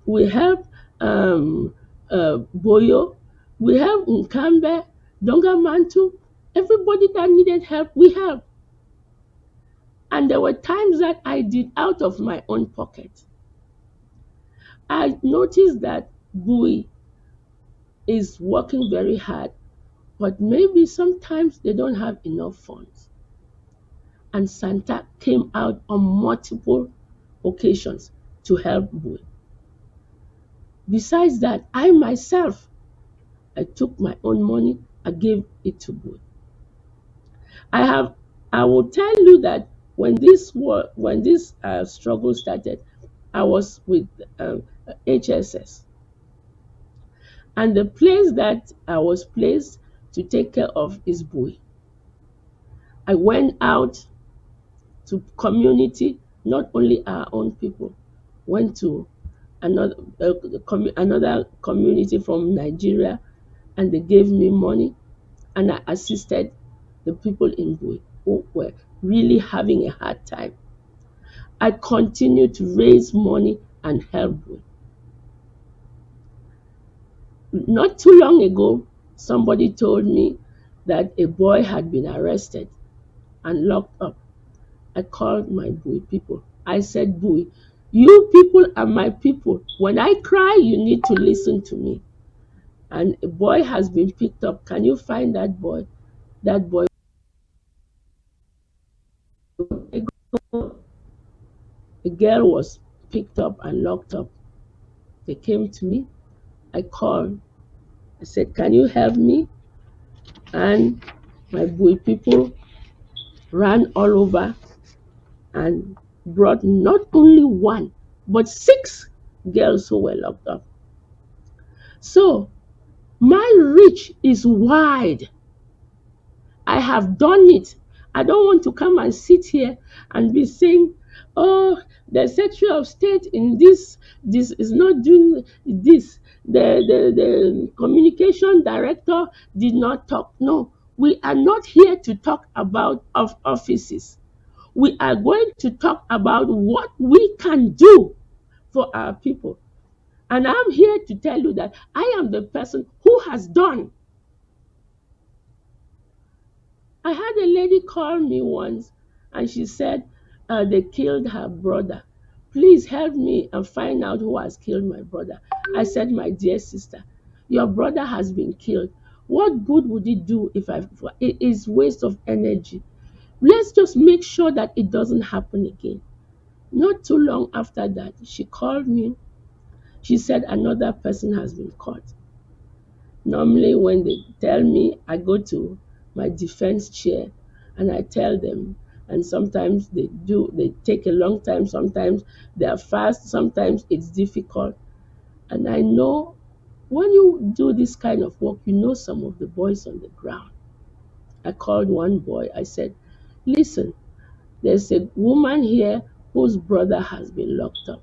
we help Boyo, we help Nkambe, Dongamantu. Everybody that needed help, we help. And there were times that I did out of my own pocket. I noticed that Bui is working very hard, but maybe sometimes they don't have enough funds. And Santa came out on multiple occasions to help Bui. Besides that, I myself, I took my own money, I gave it to Bui. I will tell you that when this struggle started, I was with HSS. And the place that I was placed to take care of is Bui. I went out to community, not only our own people, went to another community from Nigeria, and they gave me money, and I assisted the people in Bui who were really having a hard time. I continued to raise money and help Bui. Not too long ago, somebody told me that a boy had been arrested and locked up. I called my Bui people. I said, Bui, you people are my people. When I cry, you need to listen to me. And a boy has been picked up. Can you find that boy? That boy. A girl was picked up and locked up. They came to me. I called. I said, can you help me? And my Bui people ran all over and brought not only one, but 6 girls who were locked up. So my reach is wide. I have done it. I don't want to come and sit here and be saying, oh, the Secretary of State in this is not doing this. The communication director did not talk. No, we are not here to talk about offices. We are going to talk about what we can do for our people. And I'm here to tell you that I am the person who has done. I had a lady call me once and she said they killed her brother. Please help me and find out who has killed my brother. I said, my dear sister, your brother has been killed. What good would it do if it is waste of energy? Let's just make sure that it doesn't happen again. Not too long after that, she called me. She said another person has been caught. Normally, when they tell me, I go to my defense chair and I tell them. And sometimes they take a long time, sometimes they are fast, sometimes it's difficult. And I know when you do this kind of work, you know some of the boys on the ground. I called one boy, I said, listen, there's a woman here whose brother has been locked up.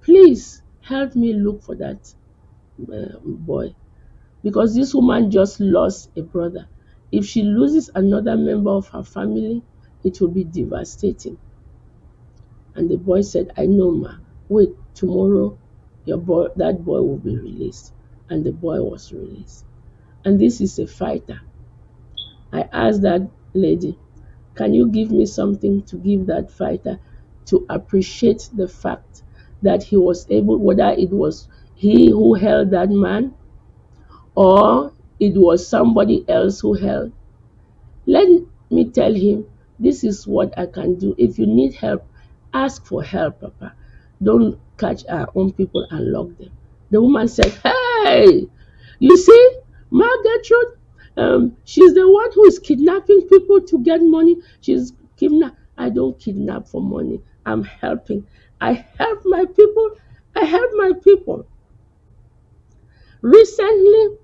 Please help me look for that boy. Because this woman just lost a brother. If she loses another member of her family, it will be devastating. And the boy said, I know, ma. Wait, tomorrow that boy will be released. And the boy was released. And this is a fighter. I asked that lady, can you give me something to give that fighter to appreciate the fact that he was able, whether it was he who held that man or it was somebody else who held. Let me tell him, this is what I can do. If you need help, ask for help, Papa. Don't catch our own people and lock them. The woman said, hey, you see, Gertrude, she's the one who is kidnapping people to get money. She's kidnap. I don't kidnap for money. I'm helping. I help my people. I help my people. Recently,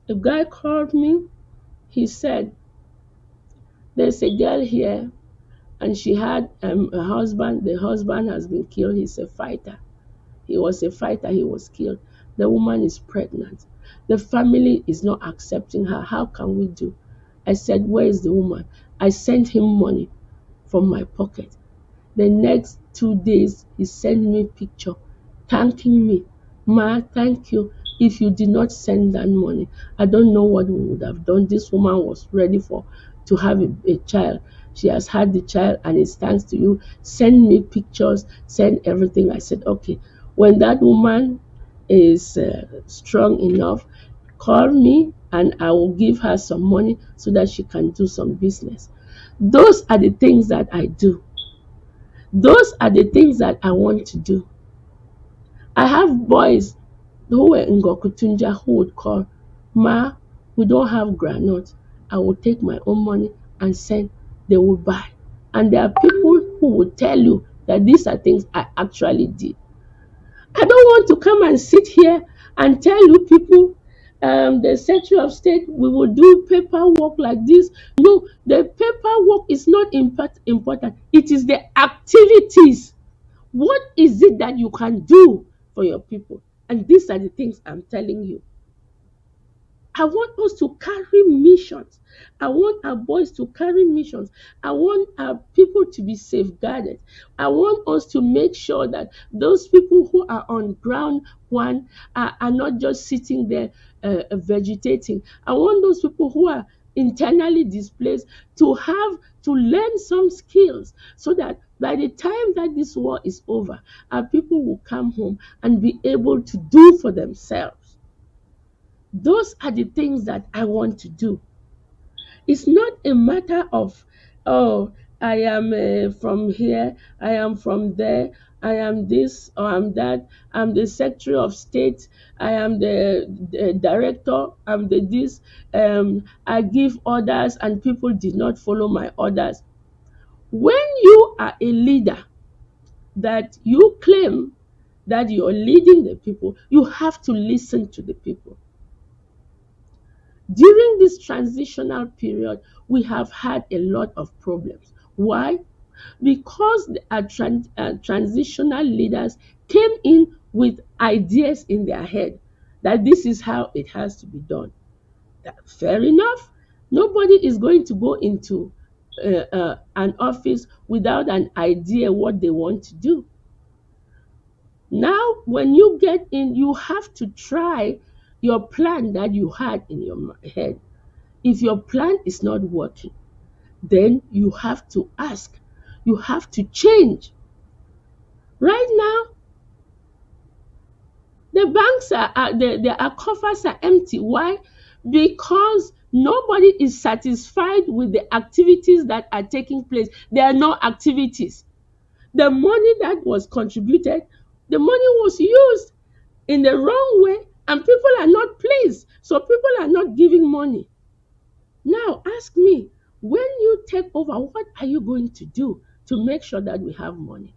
a guy called me. He said, there's a girl here and she had a husband. The husband has been killed. He's a fighter. He was a fighter. He was killed. The woman is pregnant. The family is not accepting her. How can we do? I said, where is the woman? I sent him money from my pocket. The next 2 days, he sent me a picture thanking me. Ma, thank you. If you did not send that money, I don't know what we would have done. This woman was ready to have a child. She has had the child and it's thanks to you. Send me pictures, send everything. I said, okay. When that woman is strong enough, call me and I will give her some money so that she can do some business. Those are the things that I do. Those are the things that I want to do. I have boys who were in Gokutunja who would call, Ma, we don't have granite. I will take my own money and send. They will buy. And there are people who will tell you that these are things I actually did. I don't want to come and sit here and tell you people, the Secretary of State, we will do paperwork like this. No, the paperwork is not important. It is the activities. What is it that you can do for your people? And these are the things I'm telling you. I want us to carry missions. I want our boys to carry missions. I want our people to be safeguarded. I want us to make sure that those people who are on ground one are not just sitting there vegetating. I want those people who are internally displaced to learn some skills so that by the time that this war is over, our people will come home and be able to do for themselves. Those are the things that I want to do. It's not a matter of, oh, I am from here, I am from there, I am this or I'm that, I'm the Secretary of State, I am the director, I'm the this, I give orders and people did not follow my orders. When you are a leader that you claim that you're leading the people, you have to listen to the people. During this transitional period, we have had a lot of problems. Why? Because our transitional leaders came in with ideas in their head that this is how it has to be done. Fair enough. Nobody is going to go into an office without an idea what they want to do. Now, when you get in, you have to try your plan that you had in your head. If your plan is not working, then you have to ask, you have to change. Right now, the banks their coffers are empty. Why? Because nobody is satisfied with the activities that are taking place. There are no activities. The money that was contributed, the money was used in the wrong way, and people are not pleased. So people are not giving money. Now, ask me, when you take over, what are you going to do to make sure that we have money?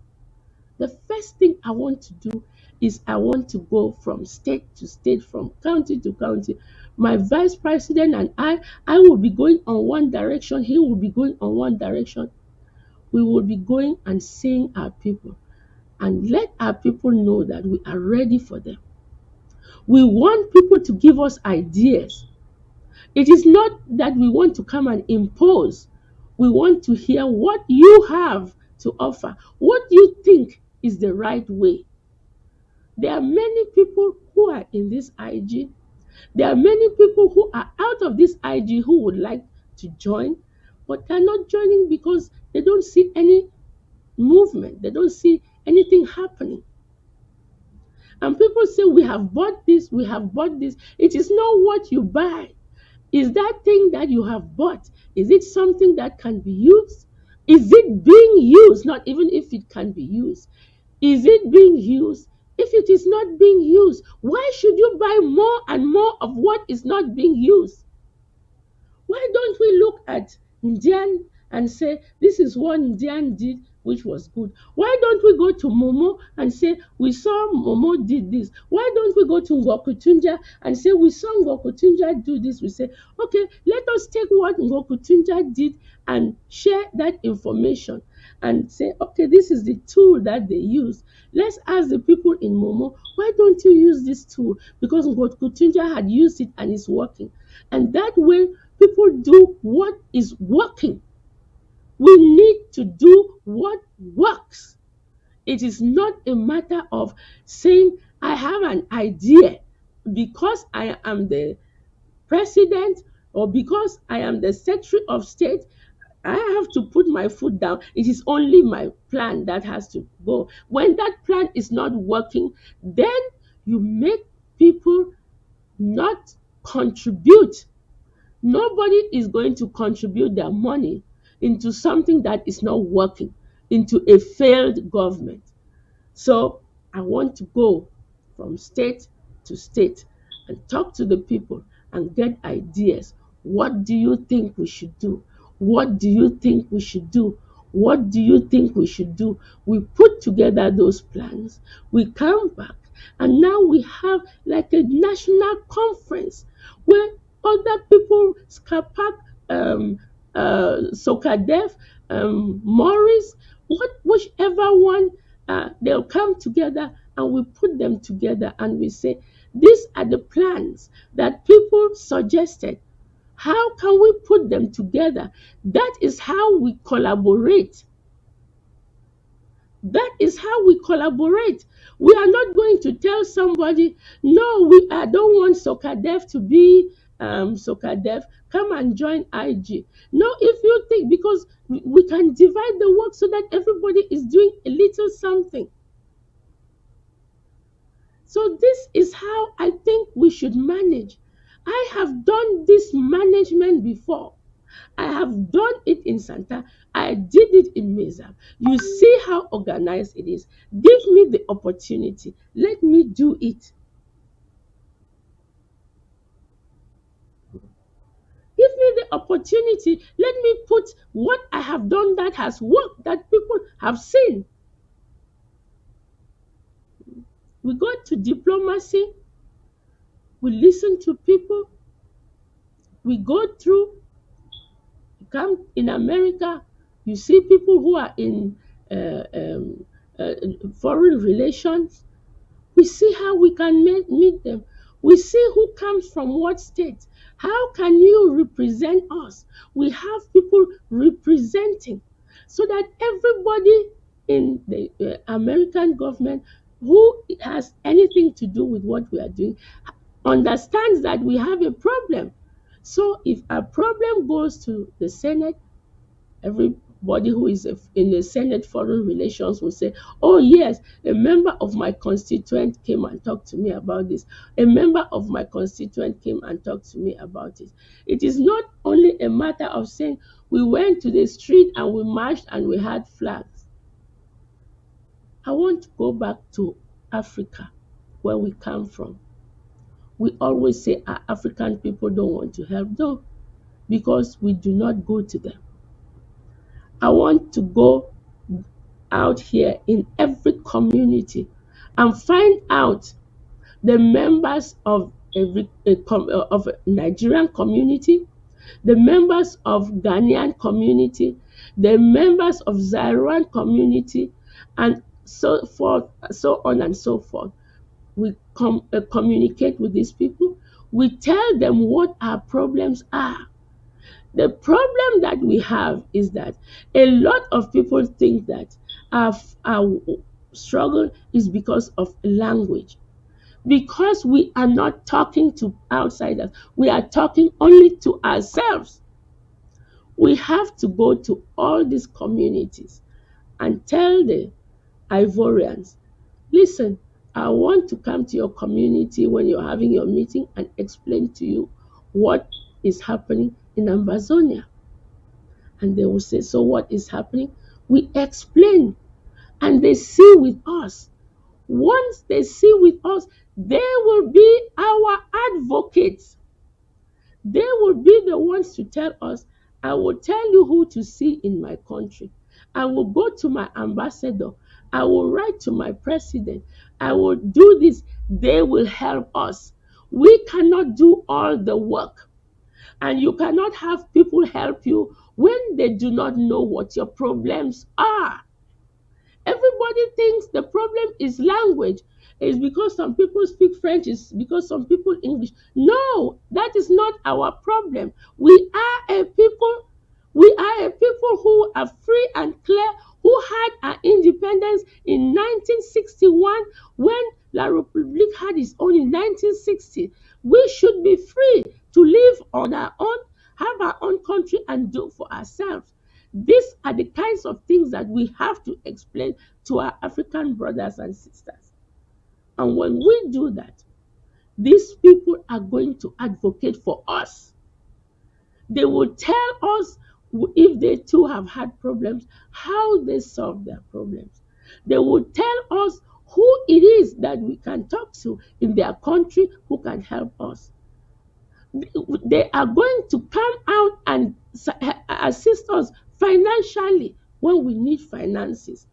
The first thing I want to do is I want to go from state to state, from county to county. My vice president and I will be going on one direction, he will be going on one direction. We will be going and seeing our people and let our people know that we are ready for them. We want people to give us ideas. It is not that we want to come and impose. We want to hear what you have to offer, what you think is the right way. There are many people who are in this IG. There are many people who are out of this IG who would like to join, but they're not joining because they don't see any movement. They don't see anything happening. And people say, we have bought this, we have bought this. It is not what you buy. Is that thing that you have bought, is it something that can be used? Is it being used? Not even if it can be used. Is it being used? If it is not being used, why should you buy more and more of what is not being used? Why don't we look at Indian and say, this is what Indian did, which was good? Why don't we go to Momo and say, we saw Momo did this? Why don't we go to Ngokutunja and say, we saw Ngokutunja do this? We say, okay, let us take what Ngokutunja did and share that information and say, okay, this is the tool that they use. Let's ask the people in Momo, why don't you use this tool? Because Ngokutunja had used it and it's working. And that way, people do what is working. We need to do what works. It is not a matter of saying, I have an idea because I am the president or because I am the secretary of state. I have to put my foot down. It is only my plan that has to go. When that plan is not working, then you make people not contribute. Nobody is going to contribute their money into something that is not working, into a failed government. So I want to go from state to state and talk to the people and get ideas. What do you think we should do? What do you think we should do? What do you think we should do? We put together those plans. We come back and now we have like a national conference where other people, Skapak, Sokadef, Morris, whichever one, they'll come together and we put them together and we say, these are the plans that people suggested. How can we put them together? That is how we collaborate. That is how we collaborate. We are not going to tell somebody, no, I don't want Sokadef to be Sokadef. Come and join IG. No, if you think, because we can divide the work so that everybody is doing a little something. So this is how I think we should manage. I have done this management before. I have done it in Santa. I did it in Meza. You see how organized it is. Give me the opportunity. Let me do it. Give me the opportunity. Let me put what I have done that has worked, that people have seen. We go to diplomacy. We listen to people. We go through. You come in America, you see people who are in foreign relations. We see how we can meet them. We see who comes from what state. How can you represent us? We have people representing so that everybody in the American government who has anything to do with what we are doing understands that we have a problem. So if a problem goes to the Senate, everybody who is in the Senate Foreign Relations will say, oh yes, a member of my constituent came and talked to me about this. A member of my constituent came and talked to me about it. It is not only a matter of saying we went to the street and we marched and we had flags. I want to go back to Africa, where we come from. We always say our African people don't want to help. No, because we do not go to them. I want to go out here in every community and find out the members of of a Nigerian community, the members of Ghanaian community, the members of Zairean community, and so forth, so on and so forth. We communicate with these people. We tell them what our problems are. The problem that we have is that a lot of people think that our struggle is because of language. Because we are not talking to outsiders, we are talking only to ourselves. We have to go to all these communities and tell the Ivorians, listen, I want to come to your community when you're having your meeting and explain to you what is happening in Ambazonia. And they will say, so what is happening? We explain, and they see with us. Once they see with us, they will be our advocates. They will be the ones to tell us, I will tell you who to see in my country. I will go to my ambassador. I will write to my president. I will do this. They will help us. We cannot do all the work. And you cannot have people help you when they do not know what your problems are. Everybody thinks the problem is language. It's because some people speak French, it's because some people English. No, that is not our problem. We are a people who are free and clear, who had our independence in 1961 when La République had its own in 1960. We should be free to live on our own, have our own country, and do for ourselves. These are the kinds of things that we have to explain to our African brothers and sisters. And when we do that, these people are going to advocate for us. They will tell us if they too have had problems, how they solve their problems. They will tell us who it is that we can talk to in their country who can help us. They are going to come out and assist us financially when we need finances.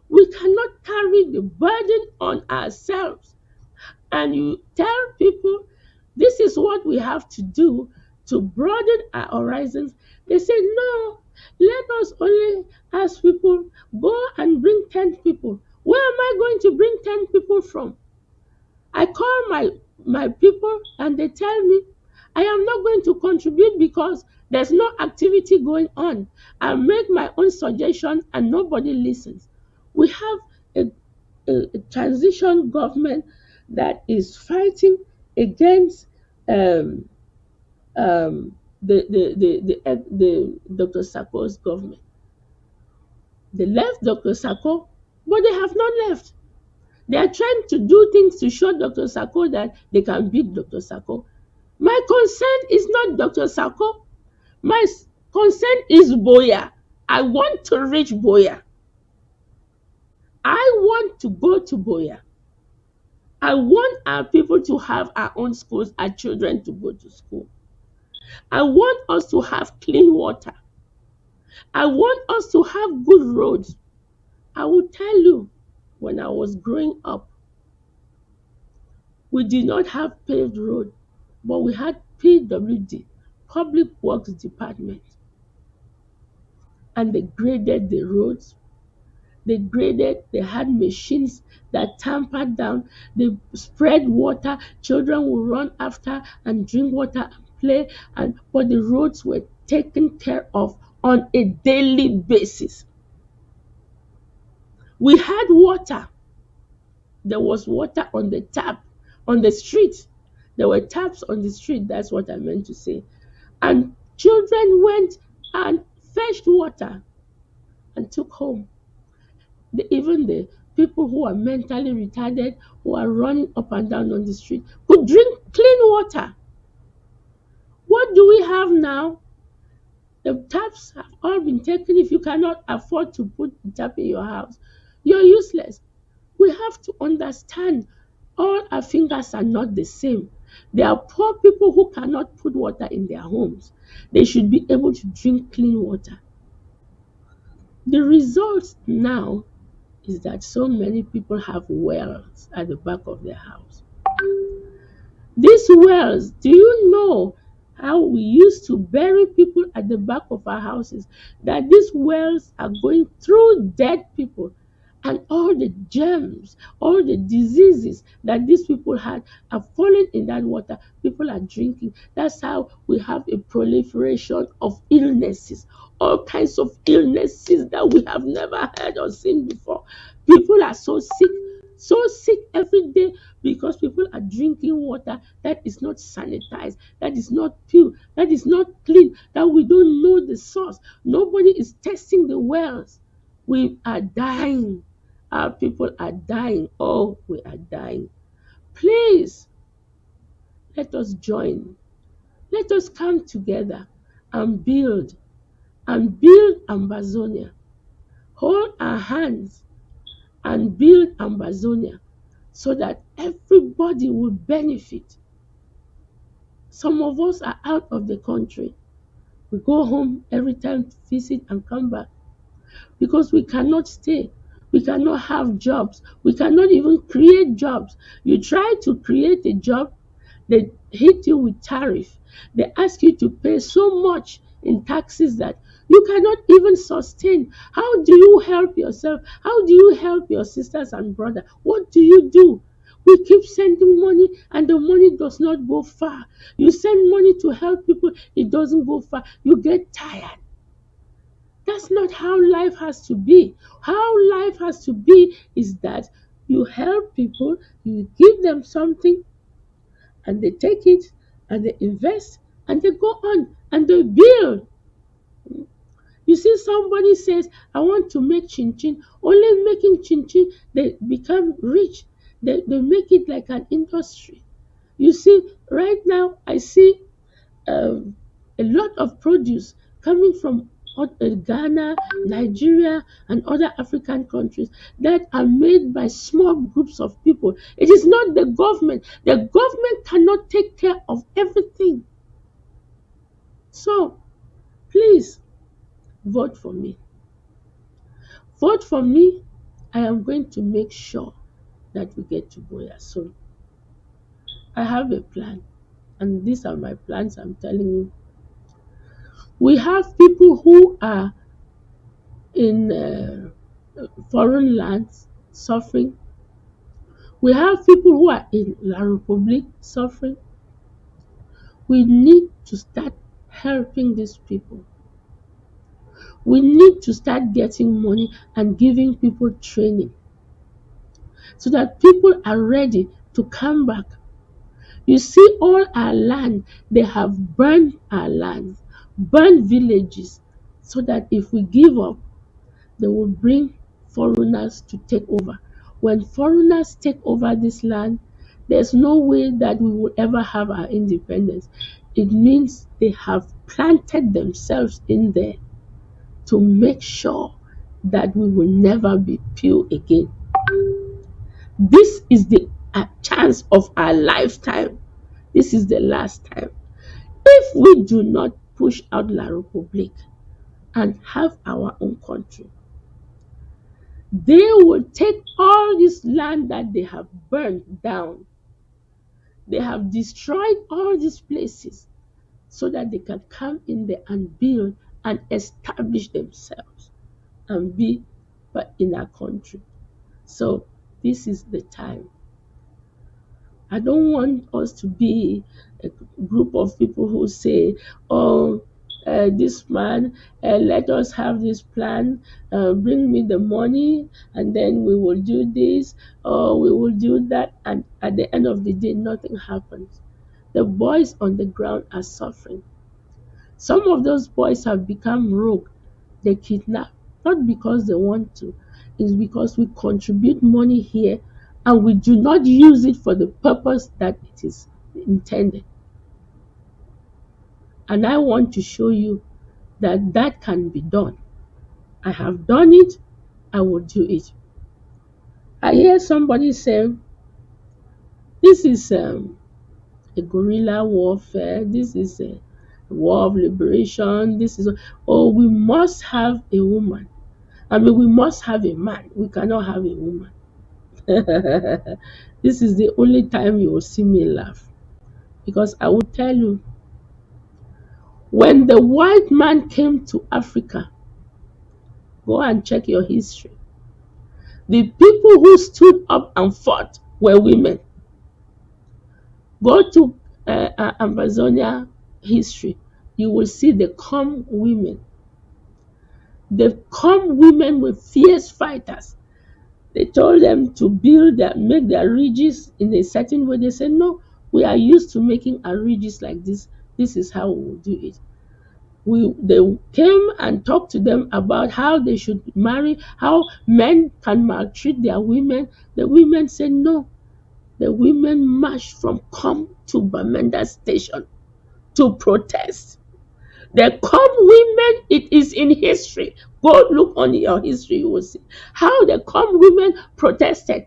We cannot carry the burden on ourselves. And you tell people this is what we have to do to broaden our horizons. They say, no, let us only ask people, go and bring 10 people. Where am I going to bring 10 people from? I call my people and they tell me, I am not going to contribute because there's no activity going on. I make my own suggestions and nobody listens. We have a transition government that is fighting against the Dr. Sako's government. They left Dr. Sako, but they have not left. They are trying to do things to show Dr. Sako that they can beat Dr. Sako. My concern is not Dr. Sako. My concern is Boya. I want to reach Boya. I want to go to Boya. I want our people to have our own schools, our children to go to school. I want us to have clean water. I want us to have good roads. I will tell you, when I was growing up, we did not have paved road, but we had PWD, Public Works Department. And they graded the roads. They had machines that tampered down. They spread water. Children would run after and drink water and play. But the roads were taken care of on a daily basis. We had water. there was water on the tap, on the street. There were taps on the street. That's what I meant to say. And children went and fetched water and took home. Even the people who are mentally retarded, who are running up and down on the street, could drink clean water. What do we have now? The taps have all been taken. If you cannot afford to put the tap in your house, you're useless. We have to understand all our fingers are not the same. There are poor people who cannot put water in their homes. They should be able to drink clean water. The result now is that so many people have wells at the back of their house. These wells, do you know how we used to bury people at the back of our houses? That these wells are going through dead people, and all the germs, all the diseases that these people had are falling in that water. People are drinking. That's how we have a proliferation of illnesses, all kinds of illnesses that we have never heard or seen before. People are so sick every day because people are drinking water that is not sanitized, that is not pure, that is not clean, that we don't know the source. Nobody is testing the wells. We are dying. Our people are dying. Oh, we are dying. Please, let us join. Let us come together and build Ambazonia. Hold our hands and build Ambazonia so that everybody will benefit. Some of us are out of the country. We go home every time to visit and come back because we cannot stay. We cannot have jobs. We cannot even create jobs. You try to create a job, they hit you with tariff. They ask you to pay so much in taxes that you cannot even sustain. How do you help yourself? How do you help your sisters and brothers? What do you do? We keep sending money and the money does not go far. You send money to help people, it doesn't go far. You get tired. That's not how life has to be. How life has to be is that you help people, you give them something, and they take it and they invest and they go on and they build. You see, somebody says, I want to make chin chin. Only making chin chin, they become rich. They make it like an industry. You see, right now, I see a lot of produce coming from Ghana, Nigeria, and other African countries that are made by small groups of people. It is not the government. The government cannot take care of everything. So, please vote for me. Vote for me. I am going to make sure that we get to Boya soon. I have a plan, and these are my plans I'm telling you. We have people who are in foreign lands suffering. We have people who are in La Republic suffering. We need to start helping these people. We need to start getting money and giving people training so that people are ready to come back. You see, all our land, they have burned our land, burned villages, so that if we give up, they will bring foreigners to take over. When foreigners take over this land, there's no way that we will ever have our independence. It means they have planted themselves in there to make sure that we will never be pure again. This is the chance of our lifetime. This is the last time. If we do not push out La Republique and have our own country, they will take all this land that they have burned down. They have destroyed all these places so that they can come in there and build and establish themselves and be in our country. So this is the time. I don't want us to be a group of people who say, oh, this man, let us have this plan, bring me the money, and then we will do this or we will do that. And at the end of the day, nothing happens. The boys on the ground are suffering. Some of those boys have become rogue. They kidnap, not because they want to, it's because we contribute money here and we do not use it for the purpose that it is intended. And I want to show you that that can be done. I have done it, I will do it. I hear somebody say, this is a guerrilla warfare, this is a war of liberation, this is, oh, we must have a woman. I mean, we must have a man. We cannot have a woman. This is the only time you will see me laugh. Because I will tell you, when the white man came to Africa, go and check your history. The people who stood up and fought were women. Go to Amazonia history. You will see the calm women. The calm women were fierce fighters. They told them to make their ridges in a certain way. They said, no, we are used to making our ridges like this. This is how we will do it. They came and talked to them about how they should marry, how men can maltreat their women. The women said no. The women marched from Com to Bamenda station to protest. The Com women, it is in history. Go look on your history, you will see how the Com women protested.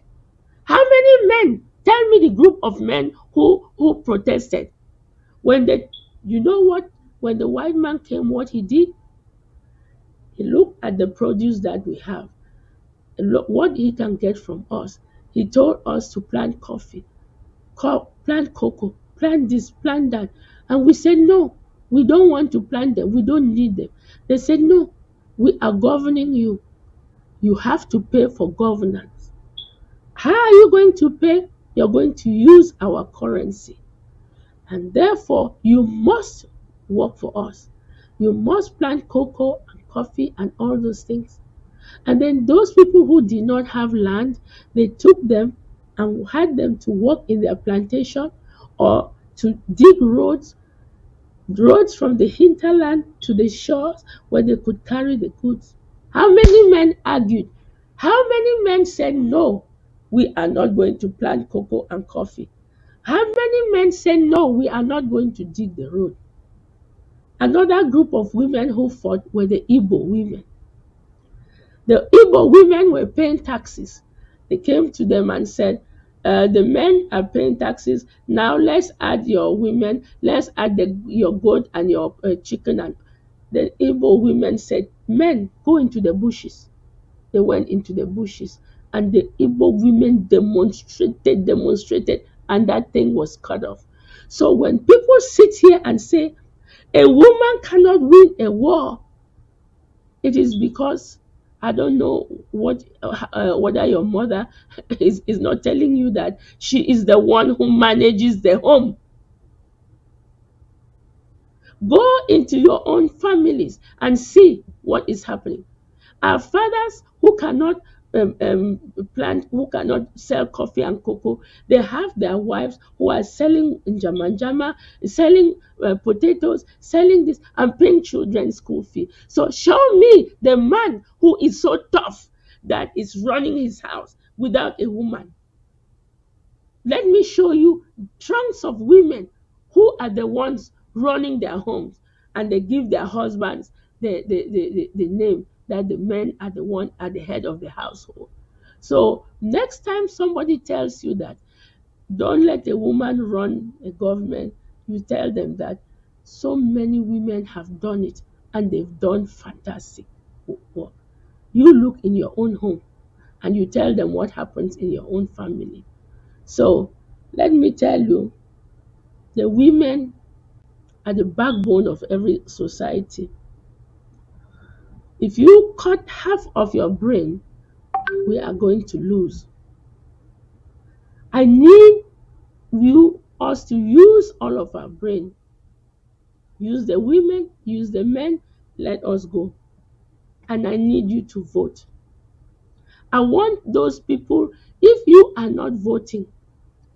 How many men? Tell me the group of men who protested. You know what? When the white man came, what he did? He looked at the produce that we have, look what he can get from us. He told us to plant coffee, plant cocoa, plant this, plant that. And we said, no, we don't want to plant them. We don't need them. They said, no, we are governing you. You have to pay for governance. How are you going to pay? You're going to use our currency. And therefore, you must work for us. You must plant cocoa and coffee and all those things. And then those people who did not have land, they took them and had them to work in their plantation or to dig roads from the hinterland to the shores where they could carry the goods. How many men argued? How many men said, no, we are not going to plant cocoa and coffee? How many men said, no, we are not going to dig the road? Another group of women who fought were the Igbo women. The Igbo women were paying taxes. They came to them and said, the men are paying taxes. Now let's add your women. Let's add your goat and your chicken. And the Igbo women said, men, go into the bushes. They went into the bushes. And the Igbo women demonstrated, and that thing was cut off. So when people sit here and say, a woman cannot win a war, it is because I don't know whether your mother is not telling you that she is the one who manages the home. Go into your own families and see what is happening. Our fathers who cannot plant, who cannot sell coffee and cocoa, they have their wives who are selling njama, selling potatoes, selling this, and paying children school fee. So show me the man who is so tough that is running his house without a woman. Let me show you trunks of women who are the ones running their homes, and they give their husbands the name that the men are the one at the head of the household. So next time somebody tells you that don't let a woman run a government, you tell them that so many women have done it and they've done fantastic work. You look in your own home and you tell them what happens in your own family. So let me tell you, the women are the backbone of every society. If you cut half of your brain, we are going to lose. I need us to use all of our brain. Use the women, use the men, let us go. And I need you to vote. I want those people, if you are not voting,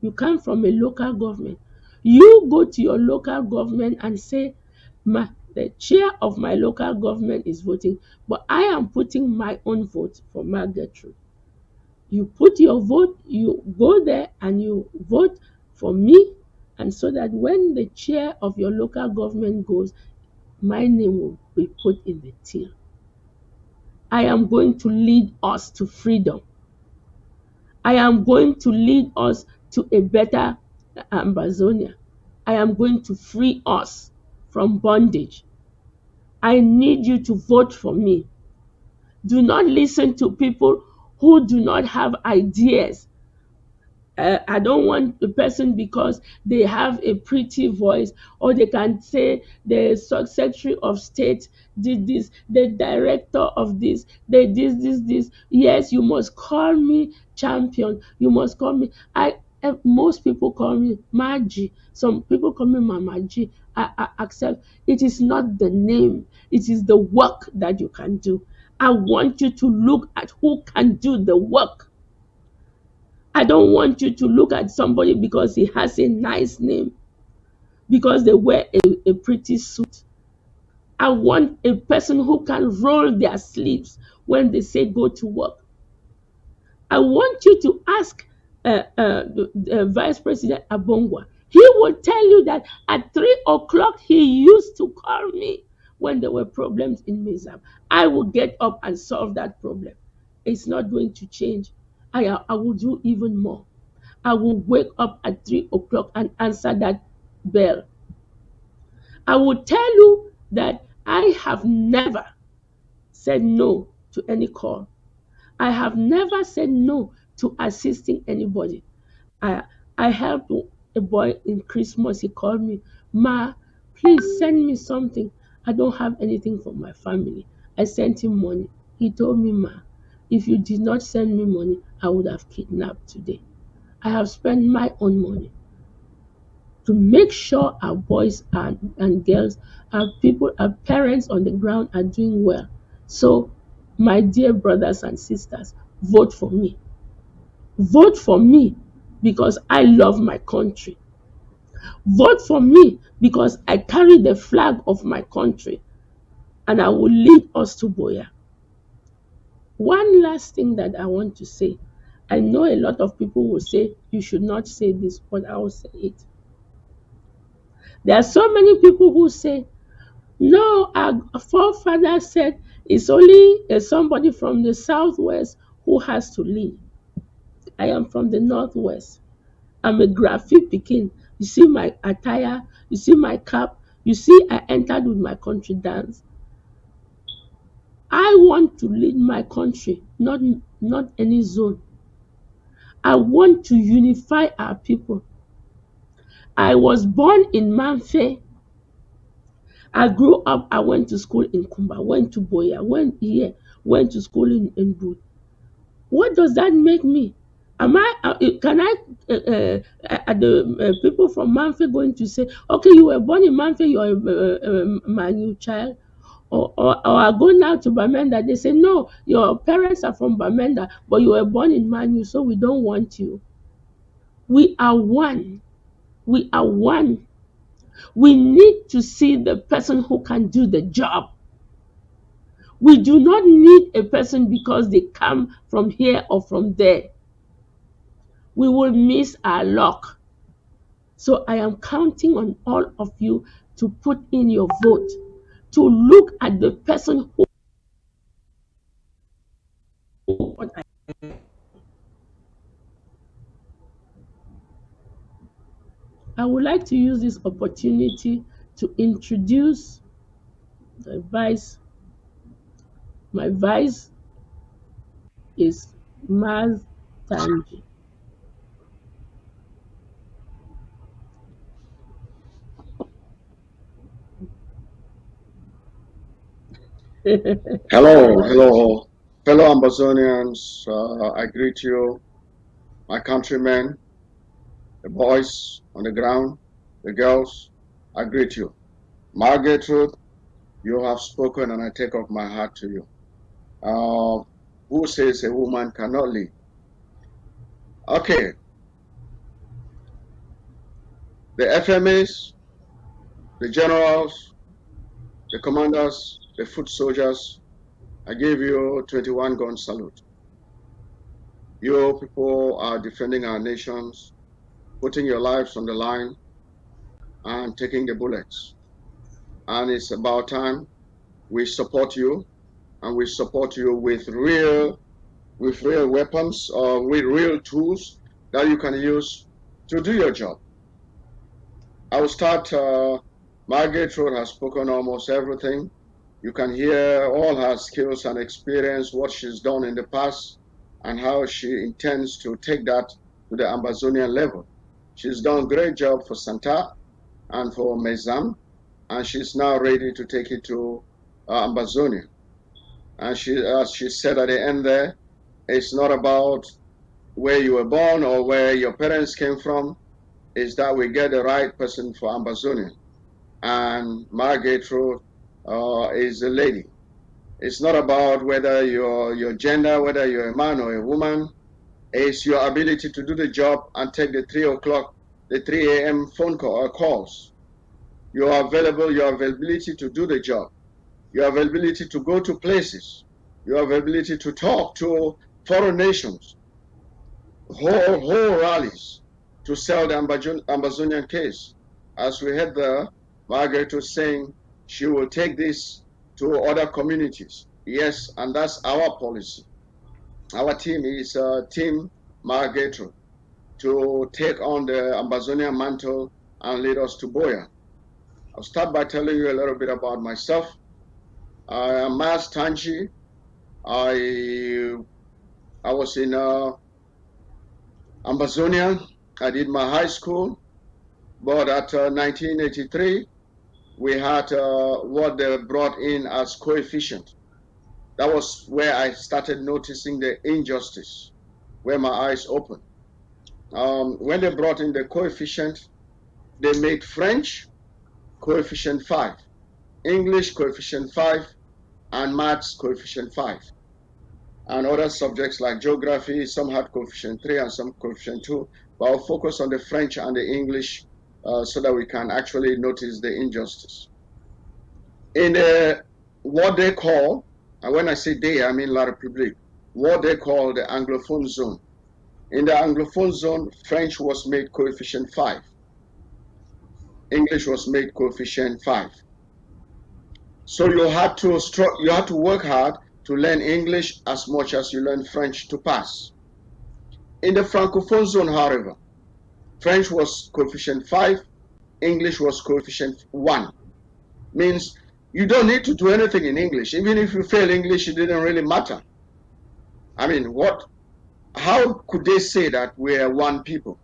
you come from a local government, you go to your local government and say, the chair of my local government is voting, but I am putting my own vote for Ertrude. You put your vote, you go there and you vote for me, and so that when the chair of your local government goes, my name will be put in the till. I am going to lead us to freedom. I am going to lead us to a better Amazonia. I am going to free us from bondage. I need you to vote for me. Do not listen to people who do not have ideas. I don't want the person because they have a pretty voice, or they can say the secretary of state did this, the director of this, they did this. Yes, you must call me champion. You must call me. Most people call me Maji. Some people call me Mama G. I accept. It is not the name. It is the work that you can do. I want you to look at who can do the work. I don't want you to look at somebody because he has a nice name, because they wear a pretty suit. I want a person who can roll their sleeves when they say go to work. I want you to ask Vice President Abongwa. He will tell you that at 3 o'clock he used to call me when there were problems in Mizab. I will get up and solve that problem. It's not going to change. I will do even more. I will wake up at 3 o'clock and answer that bell. I will tell you that I have never said no to any call. I have never said no to assisting anybody. I I helped a boy in Christmas. He called me, Ma, please send me something. I don't have anything for my family. I sent him money. He told me, Ma, if you did not send me money, I would have kidnapped today. I have spent my own money to make sure our boys and girls, our people, our parents on the ground are doing well. So, my dear brothers and sisters, vote for me. Vote for me because I love my country. Vote for me because I carry the flag of my country and I will lead us to Boya. One last thing that I want to say. I know a lot of people will say you should not say this, but I will say it. There are so many people who say, no, our forefather said it's only somebody from the southwest who has to lead. I am from the northwest. I'm a graphic Pekin. You see my attire, you see my cap, you see I entered with my country dance. I want to lead my country, not any zone. I want to unify our people. I was born in Manfe. I grew up, I went to school in Kumba, went to Boya, went here, went to school in Bud. What does that make me? Can I, are the people from Manfe going to say, okay, you were born in Manfe, you are a Manu child? Or I go now to Bamenda, they say, no, your parents are from Bamenda, but you were born in Manu, so we don't want you. We are one. We are one. We need to see the person who can do the job. We do not need a person because they come from here or from there. We will miss our luck. So I am counting on all of you to put in your vote, to look at the person who I would like to use this opportunity to introduce the vice. My vice is Maz Tanji. Hello, fellow Amazonians. I greet you, my countrymen, the boys on the ground, the girls. I greet you. Margaret Ruth, you have spoken and I take off my hat to you. Who says a woman cannot lead? Okay. The FMAs, the generals, the commanders, the foot soldiers, I give you 21 gun salute. You people are defending our nations, putting your lives on the line and taking the bullets. And it's about time we support you, and we support you with real weapons or with real tools that you can use to do your job. I will start. Margaret Road has spoken almost everything. You can hear all her skills and experience, what she's done in the past, and how she intends to take that to the Ambazonian level. She's done a great job for Santa and for Mezam, and she's now ready to take it to Ambazonia. And as she said at the end there, it's not about where you were born or where your parents came from, is that we get the right person for Ambazonia. And Margaret Road is a lady. It's not about whether your gender, whether you're a man or a woman. It's your ability to do the job and take the 3 a.m. phone calls. Your availability to do the job, your availability to go to places, your availability to talk to foreign nations, whole rallies to sell the Ambazonian case. As we heard there, Margaret was saying she will take this to other communities. Yes, and that's our policy. Our team is Team Margaret to take on the Ambazonian mantle and lead us to Boya. I'll start by telling you a little bit about myself. I am Maz Tanji. I was in Ambazonia. I did my high school, but at 1983, we had what they brought in as coefficient. That was where I started noticing the injustice, where my eyes opened. When they brought in the coefficient, they made French coefficient 5, English coefficient 5, and maths coefficient 5. And other subjects like geography, some had coefficient 3 and some coefficient 2, but I'll focus on the French and the English so that we can actually notice the injustice. In what they call, and when I say they, I mean La République, what they call the Anglophone zone. In the Anglophone zone, French was made coefficient 5. English was made coefficient 5. So you had to work hard to learn English as much as you learn French to pass. In the Francophone zone, however, French was coefficient 5, English was coefficient 1. Means you don't need to do anything in English. Even if you fail English, it didn't really matter. I mean, how could they say that we're one people?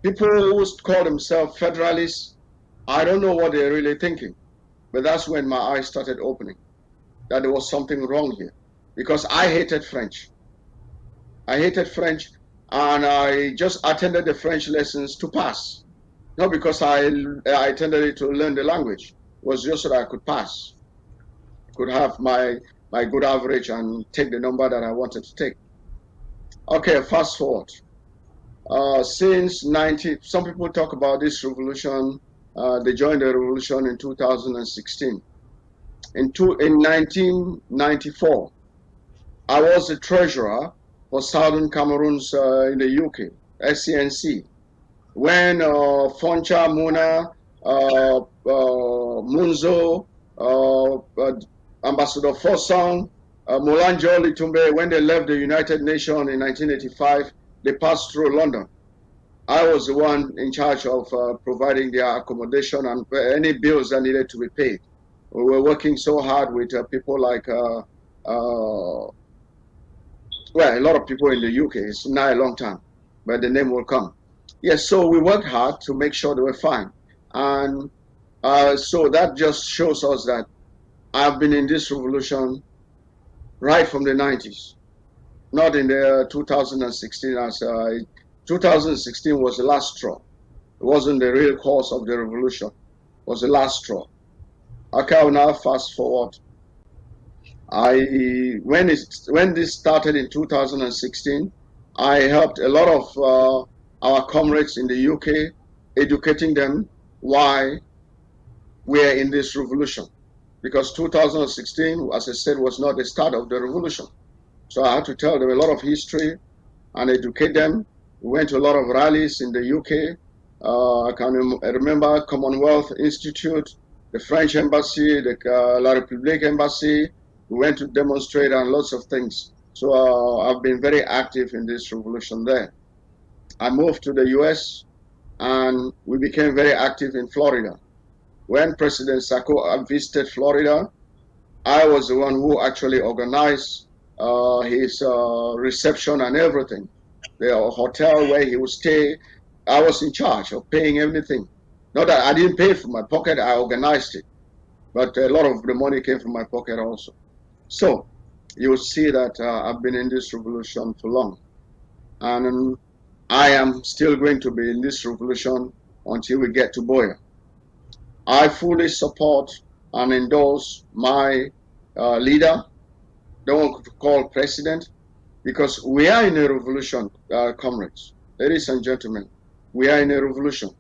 People who call themselves federalists, I don't know what they're really thinking. But that's when my eyes started opening, that there was something wrong here. Because I hated French. I hated French, and I just attended the French lessons to pass. Not because I attended it to learn the language. It was just so that I could pass. Could have my good average and take the number that I wanted to take. Okay, fast forward. Since some people talk about this revolution. They joined the revolution in 2016. In 1994, I was the treasurer for Southern Cameroons in the UK, SCNC. When Foncha Muna, Munzo, Ambassador Fossong, Molanjo Litumbe, when they left the United Nations in 1985, they passed through London. I was the one in charge of providing their accommodation and any bills that needed to be paid. We were working so hard with people like, well, a lot of people in the UK. It's not a long time, but the name will come. Yes, so we worked hard to make sure they were fine. And so that just shows us that I've been in this revolution right from the 90s, not in the 2016 as 2016 was the last straw. It wasn't the real cause of the revolution. was the last straw. Okay, I'll now fast forward. When this started in 2016, I helped a lot of our comrades in the UK, educating them why we're in this revolution. Because 2016, as I said, was not the start of the revolution. So I had to tell them a lot of history and educate them. We went to a lot of rallies in the UK. I can remember Commonwealth Institute, the French Embassy, the La République Embassy. We went to demonstrate and lots of things. So I've been very active in this revolution there. I moved to the US and we became very active in Florida. When President Sacco visited Florida, I was the one who actually organized his reception and everything. The hotel where he would stay, I was in charge of paying everything. Not that I didn't pay from my pocket, I organized it. But a lot of the money came from my pocket also. So you will see that I've been in this revolution for long. And I am still going to be in this revolution until we get to Boya. I fully support and endorse my leader, the one called president, because we are in a revolution, comrades, ladies and gentlemen. We are in a revolution.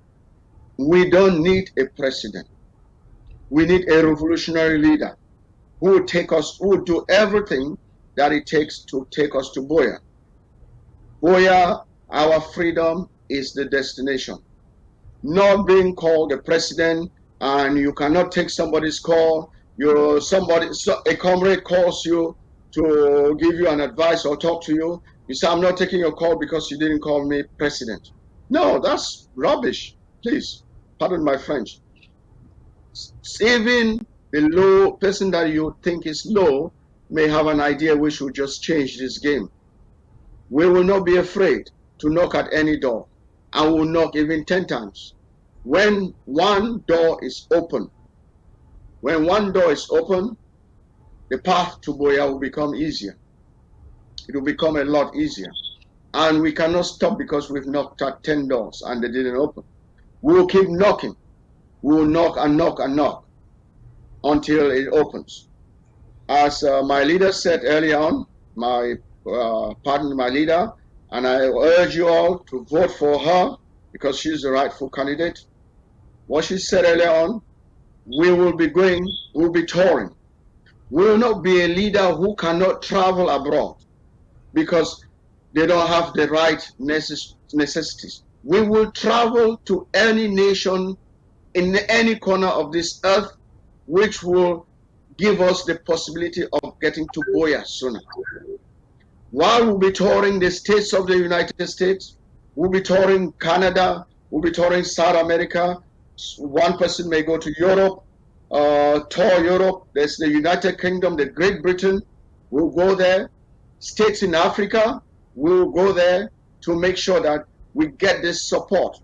We don't need a president. We need a revolutionary leader who will take us, who will do everything that it takes to take us to Boya. Boya, our freedom is the destination. Not being called a president, and you cannot take somebody's call. A comrade calls you to give you an advice or talk to you. You say, I'm not taking your call because you didn't call me president. No, that's rubbish. Please, pardon my French. Even the low person that you think is low may have an idea we should just change this game. We will not be afraid to knock at any door, and we'll knock even 10 times. When one door is open, the path to Boya will become easier. It will become a lot easier. And we cannot stop because we've knocked at 10 doors and they didn't open. We will keep knocking. We will knock and knock and knock until it opens. As my leader said earlier on, my leader, and I urge you all to vote for her because she's the rightful candidate. What she said earlier on, we'll be touring. We will not be a leader who cannot travel abroad because they don't have the right necessities. We will travel to any nation in any corner of this earth, which will give us the possibility of getting to Boya sooner. While we'll be touring the states of the United States, we'll be touring Canada, we'll be touring South America. One person may go to Europe, tour Europe. There's the United Kingdom, the Great Britain. We'll go there. States in Africa, we'll go there to make sure that we get this support.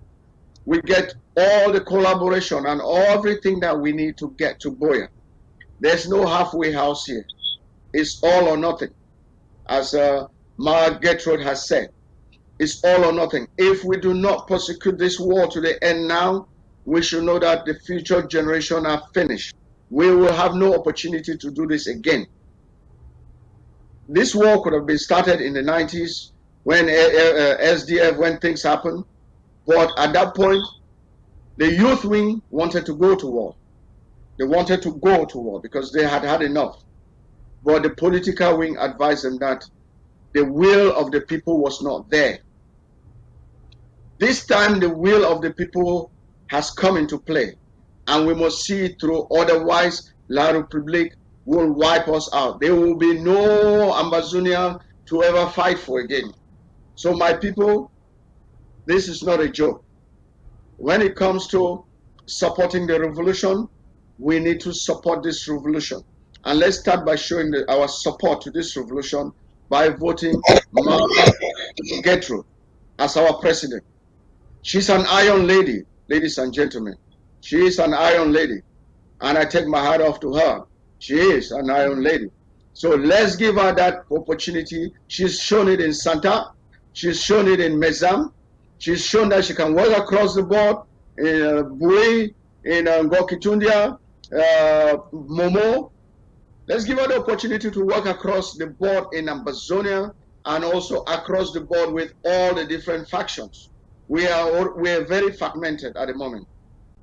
We get all the collaboration and everything that we need to get to Boya. There's no halfway house here. It's all or nothing. As Ertrude has said, it's all or nothing. If we do not prosecute this war to the end now, we should know that the future generation are finished. We will have no opportunity to do this again. This war could have been started in the 90s when SDF, when things happened. But at that point, the youth wing wanted to go to war. They wanted to go to war because they had had enough. But the political wing advised them that the will of the people was not there. This time, the will of the people has come into play, and we must see it through. Otherwise, La République will wipe us out. There will be no Ambazonia to ever fight for again. So, my people, this is not a joke. When it comes to supporting the revolution, we need to support this revolution. And let's start by showing our support to this revolution by voting Maz Tanji as our president. She's an iron lady, ladies and gentlemen. She is an iron lady. And I take my hat off to her. She is an iron lady. So let's give her that opportunity. She's shown it in Santa. She's shown it in Mezam. She's shown that she can work across the board in Bui, in Ngokitundia, Momo. Let's give her the opportunity to work across the board in Ambazonia and also across the board with all the different factions. We are very fragmented at the moment.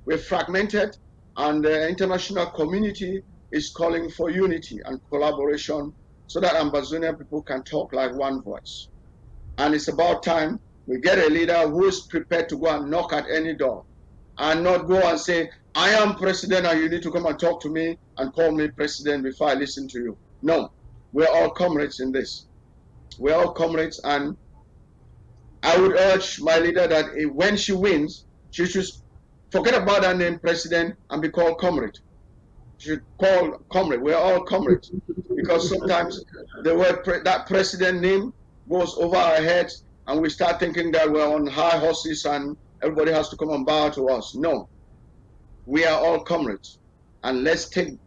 We're fragmented, and the international community is calling for unity and collaboration so that Ambazonia people can talk like one voice. And it's about time we get a leader who is prepared to go and knock at any door and not go and say, I am president and you need to come and talk to me and call me president before I listen to you. No, we're all comrades in this. We're all comrades, and I would urge my leader that when she wins, she should forget about that name president and be called comrade. She should call comrade. We're all comrades, because sometimes the word that president name goes over our heads and we start thinking that we're on high horses and everybody has to come and bow to us. No, we are all comrades, and let's treat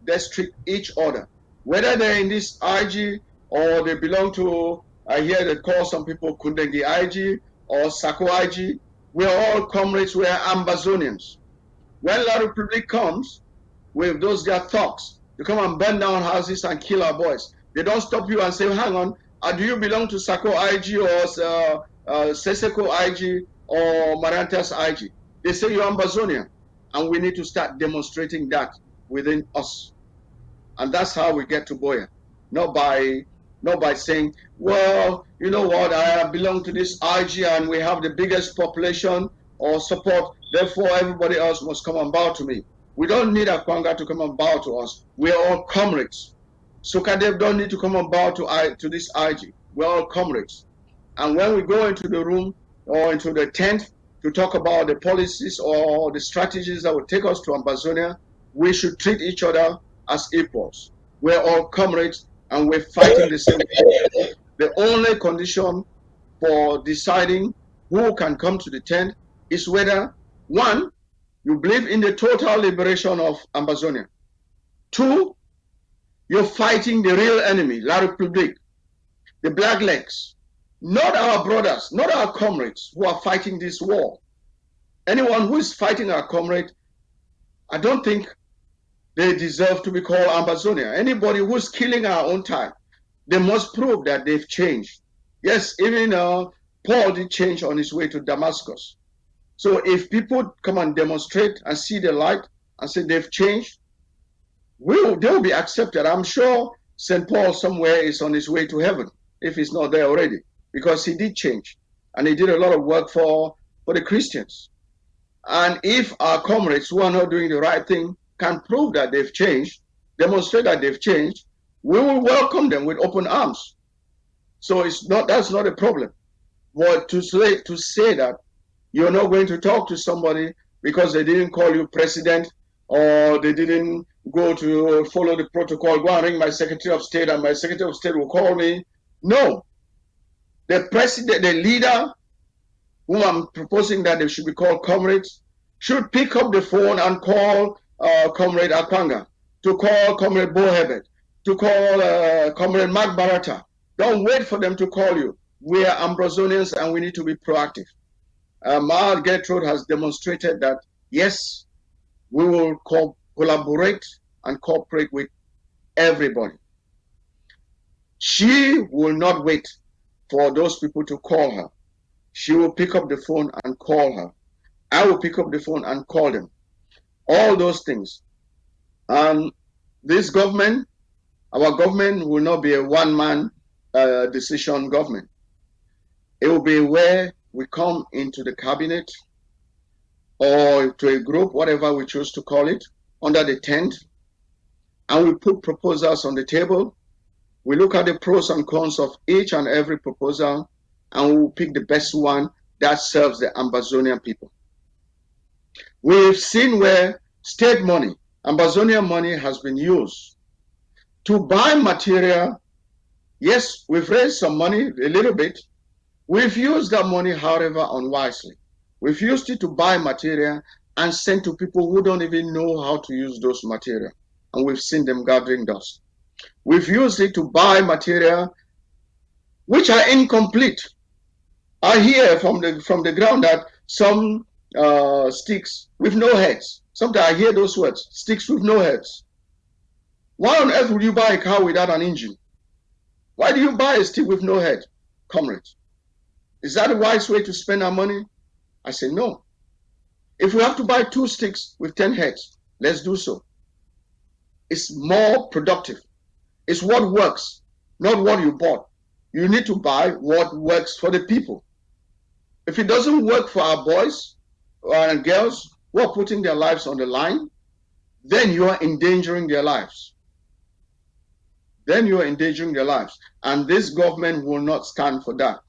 each other, whether they're in this IG or they belong to, I hear they call some people Kundengi IG or Sako IG. We're all comrades. We're Ambazonians. When La Republic comes with those their thugs to come and burn down houses and kill our boys, they don't stop you and say, hang on, do you belong to Sako IG or Seseko IG or Marantas IG? They say you're Ambazonian. And we need to start demonstrating that within us. And that's how we get to Boya. Not by saying, well, you know what, I belong to this IG and we have the biggest population or support, therefore everybody else must come and bow to me. We don't need Akwanga to come and bow to us. We're all comrades. Sukadev don't need to come and bow to this IG. We're all comrades. And when we go into the room or into the tent to talk about the policies or the strategies that will take us to Ambazonia, we should treat each other as equals. We're all comrades and we're fighting the same thing. The only condition for deciding who can come to the tent is whether, one, you believe in the total liberation of Ambazonia. Two, you're fighting the real enemy, La Republique, the Blacklegs, not our brothers, not our comrades who are fighting this war. Anyone who is fighting our comrade, I don't think they deserve to be called Ambazonia. Anybody who's killing our own time, they must prove that they've changed. Yes, even Paul did change on his way to Damascus. So if people come and demonstrate and see the light and say they've changed, they'll be accepted. I'm sure St. Paul somewhere is on his way to heaven, if he's not there already, because he did change and he did a lot of work for the Christians. And if our comrades who are not doing the right thing can prove that they've changed, demonstrate that they've changed, we will welcome them with open arms. So that's not a problem. But to say that you're not going to talk to somebody because they didn't call you president or they didn't go to follow the protocol, go and ring my Secretary of State and my Secretary of State will call me. No. The president, the leader whom I'm proposing that they should be called comrades, should pick up the phone and call Comrade Akwanga, to call Comrade Bohebet, to call Comrade Mark Barata. Don't wait for them to call you. We are Ambrosonians and we need to be proactive. Maz Gertrude has demonstrated that, yes, we will collaborate and cooperate with everybody. She will not wait for those people to call her. She will pick up the phone and call her. I will pick up the phone and call them. All those things. And this government, our government will not be a one-man decision government. It will be where we come into the cabinet or to a group, whatever we choose to call it, under the tent, and we put proposals on the table. We look at the pros and cons of each and every proposal, and we will pick the best one that serves the Ambazonian people. We've seen where state money, Ambazonian money, has been used to buy material. Yes, we've raised some money, a little bit. We've used that money, however, unwisely. We've used it to buy material and send to people who don't even know how to use those material. And we've seen them gathering dust. We've used it to buy material which are incomplete. I hear from the ground that some sticks with no heads. Sometimes I hear those words, sticks with no heads. Why on earth would you buy a car without an engine? Why do you buy a stick with no head, comrades? Is that a wise way to spend our money? I say no. If we have to buy 2 sticks with 10 heads, let's do so. It's more productive. It's what works, not what you bought. You need to buy what works for the people. If it doesn't work for our boys and girls who are putting their lives on the line, then you are endangering their lives. Then you are endangering their lives. And this government will not stand for that.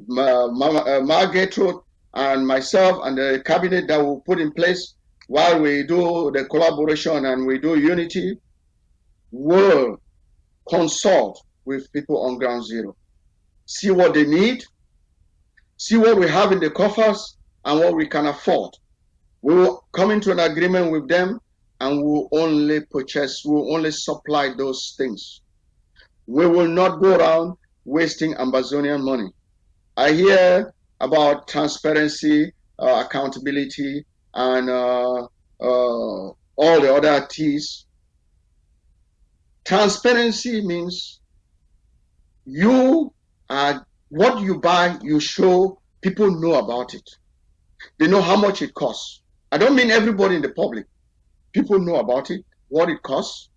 Ertrude and myself and the cabinet that will put in place while we do the collaboration and we do unity will consult with people on ground zero. See what they need, see what we have in the coffers and what we can afford. We will come into an agreement with them and we'll only purchase, we'll only supply those things. We will not go around wasting Amazonian money. I hear about transparency, accountability, and all the other T's. Transparency means you are what you buy, you show people know about it. They know how much it costs. I don't mean everybody in the public. People know about it, what it costs,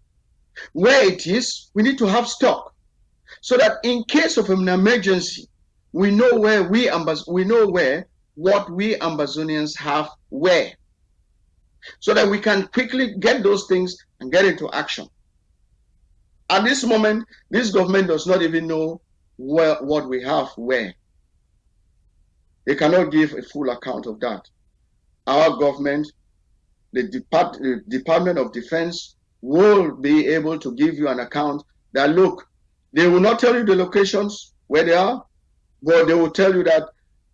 where it is. We need to have stock so that in case of an emergency, we know where what we Amazonians have where, so that we can quickly get those things and get into action. At this moment, this government does not even know what we have where. They cannot give a full account of that. Our government, the Department of Defense, will be able to give you an account that, look, they will not tell you the locations where they are, but they will tell you that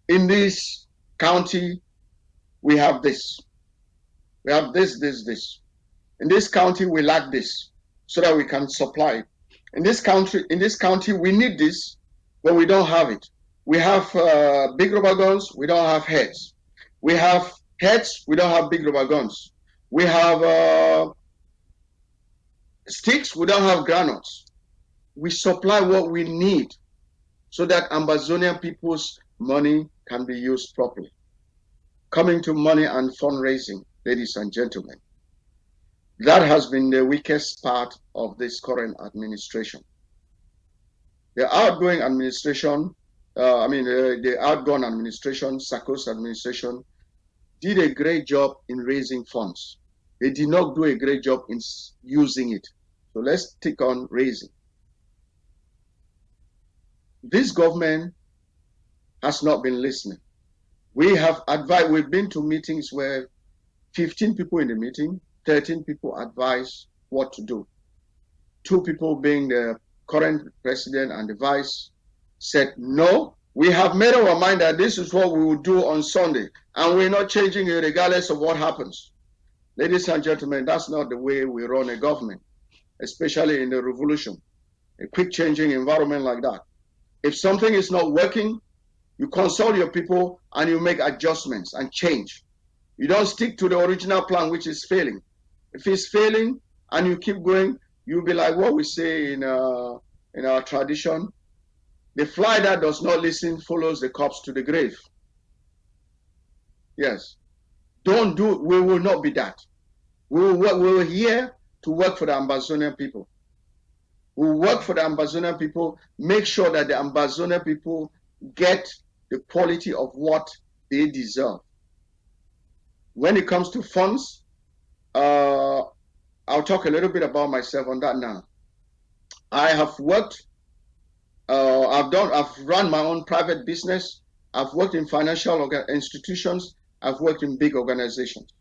in this county, we have this. We have this. In this county, we lack this, so that we can supply it. In this county, we need this, but we don't have it. We have big rubber guns, we don't have heads. We have heads, we don't have big rubber guns. We have sticks, we don't have granules. We supply what we need so that Amazonian people's money can be used properly. Coming to money and fundraising, ladies and gentlemen, that has been the weakest part of this current administration. The outgoing administration, the outgone administration, Sarkozy administration, did a great job in raising funds. They did not do a great job in using it. So let's take on raising. This government has not been listening. We have advised, we've been to meetings where 15 people in the meeting, 13 people advise what to do. 2 people, being the current president and the vice, said, no, we have made our mind that this is what we will do on Sunday, and we're not changing it regardless of what happens. Ladies and gentlemen, that's not the way we run a government, especially in the revolution, a quick changing environment like that. If something is not working, you consult your people and you make adjustments and change. You don't stick to the original plan, which is failing. If it's failing and you keep going, you'll be like what we say in our tradition: the fly that does not listen follows the corpse to the grave. Yes. Don't do it. We will not be that. We're here to work for the Amazonian people. We'll work for the Amazonian people, make sure that the Amazonian people get the quality of what they deserve. When it comes to funds, I'll talk a little bit about myself on that now. I have worked, I've run my own private business. I've worked in financial institutions. I've worked in big organizations.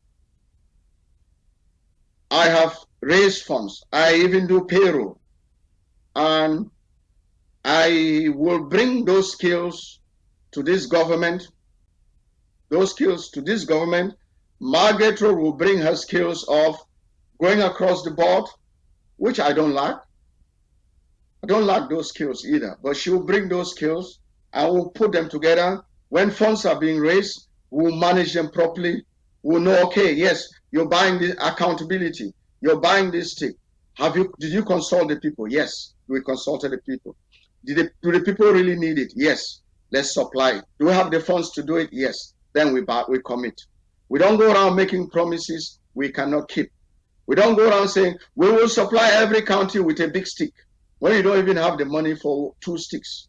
I have raised funds. I even do payroll. And I will bring those skills to this government. Margaret will bring her skills of going across the board, which I don't lack. I don't lack those skills either, but she will bring those skills and we'll put them together. When funds are being raised, We'll manage them properly. We'll know, okay, yes, you're buying the accountability. You're buying this stick. Did you consult the people? Yes, we consulted the people. Do the people really need it? Yes. Let's supply it. Do we have the funds to do it? Yes. Then we commit. We don't go around making promises we cannot keep. We don't go around saying we will supply every county with a big stick when you don't even have the money for 2 sticks.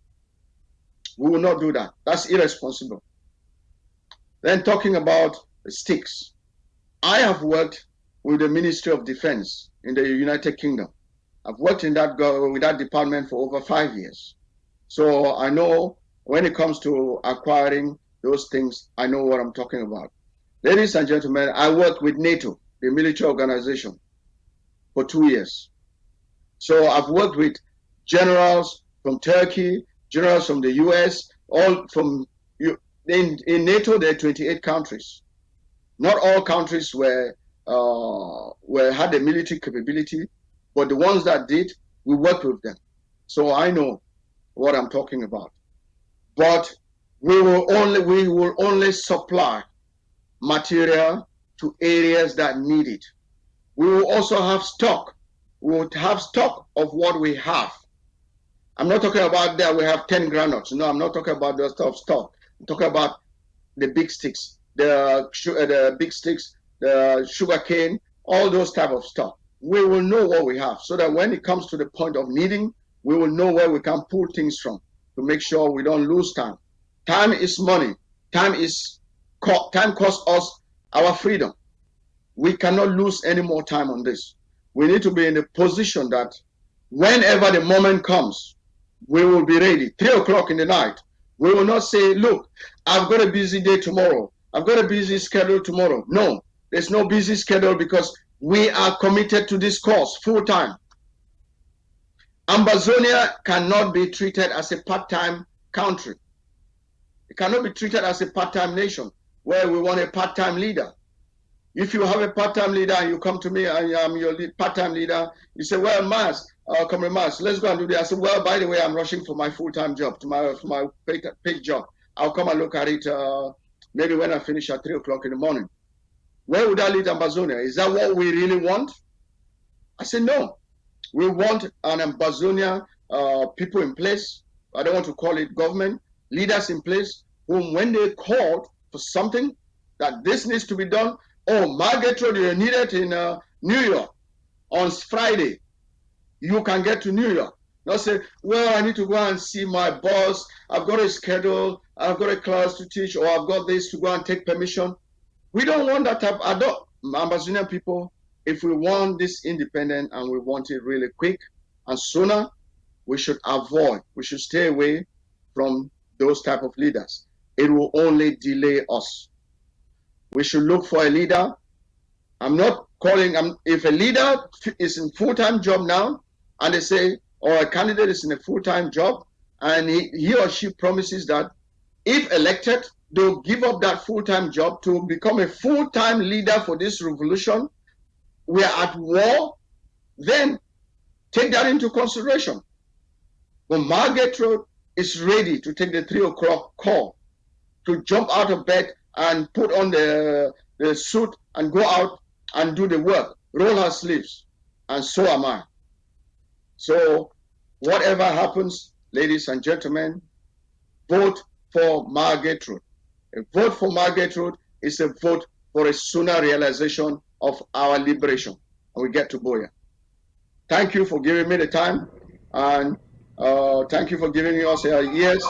We will not do that. That's irresponsible. Then talking about the sticks, I have worked with the Ministry of Defense in the United Kingdom. I've worked with that department for over 5 years. So I know when it comes to acquiring those things, I know what I'm talking about. Ladies and gentlemen, I worked with NATO, the military organization, for 2 years. So I've worked with generals from Turkey, generals from the US, all from in NATO. There are 28 countries. Not all countries had the military capability, but the ones that did, we worked with them. So I know what I'm talking about. But we will only supply material to areas that need it. We will also have stock. We will have stock of what we have. I'm not talking about that we have 10 granules. No, I'm not talking about those stuff stock. I'm talking about the big sticks, the big sticks, the sugar cane, all those type of stuff. We will know what we have so that when it comes to the point of needing, we will know where we can pull things from to make sure we don't lose time. Time is money. Time costs us our freedom. We cannot lose any more time on this. We need to be in a position that whenever the moment comes, we will be ready. 3 o'clock in the night, we will not say, look, I've got a busy day tomorrow. I've got a busy schedule tomorrow. No, there's no busy schedule because we are committed to this cause full time. Ambazonia cannot be treated as a part-time country. It cannot be treated as a part-time nation where we want a part-time leader. If you have a part-time leader and you come to me and I'm your part-time leader, you say, well, Maz, Comrade Maz, let's go and do this. I said, well, by the way, I'm rushing for my full-time job, to my paid job. I'll come and look at it maybe when I finish at 3 o'clock in the morning. Where would I lead Ambazonia? Is that what we really want? I said, no. We want an Ambazonia people in place. I don't want to call it government. Leaders in place whom when they called for something that this needs to be done, oh, Margaret Road, you're needed in New York on Friday. You can get to New York. Not say, well, I need to go and see my boss. I've got a schedule. I've got a class to teach, or I've got this to go and take permission. We don't want that type. Ambazonian people, if we want this independent and we want it really quick and sooner, we should stay away from those type of leaders. It will only delay us. We should look for a leader. I'm not calling, if a leader is in full-time job now, and they say, or a candidate is in a full-time job, and he or she promises that if elected, they'll give up that full-time job to become a full-time leader for this revolution. We are at war, then take that into consideration. When Margaret Road is ready to take the 3 o'clock call, to jump out of bed and put on the suit and go out and do the work, roll her sleeves, and so am I. So whatever happens, ladies and gentlemen, vote for Margaret Road. A vote for Margaret Road is a vote for a sooner realization of our liberation, and we get to Boya. Thank you for giving me the time, and thank you for giving us years,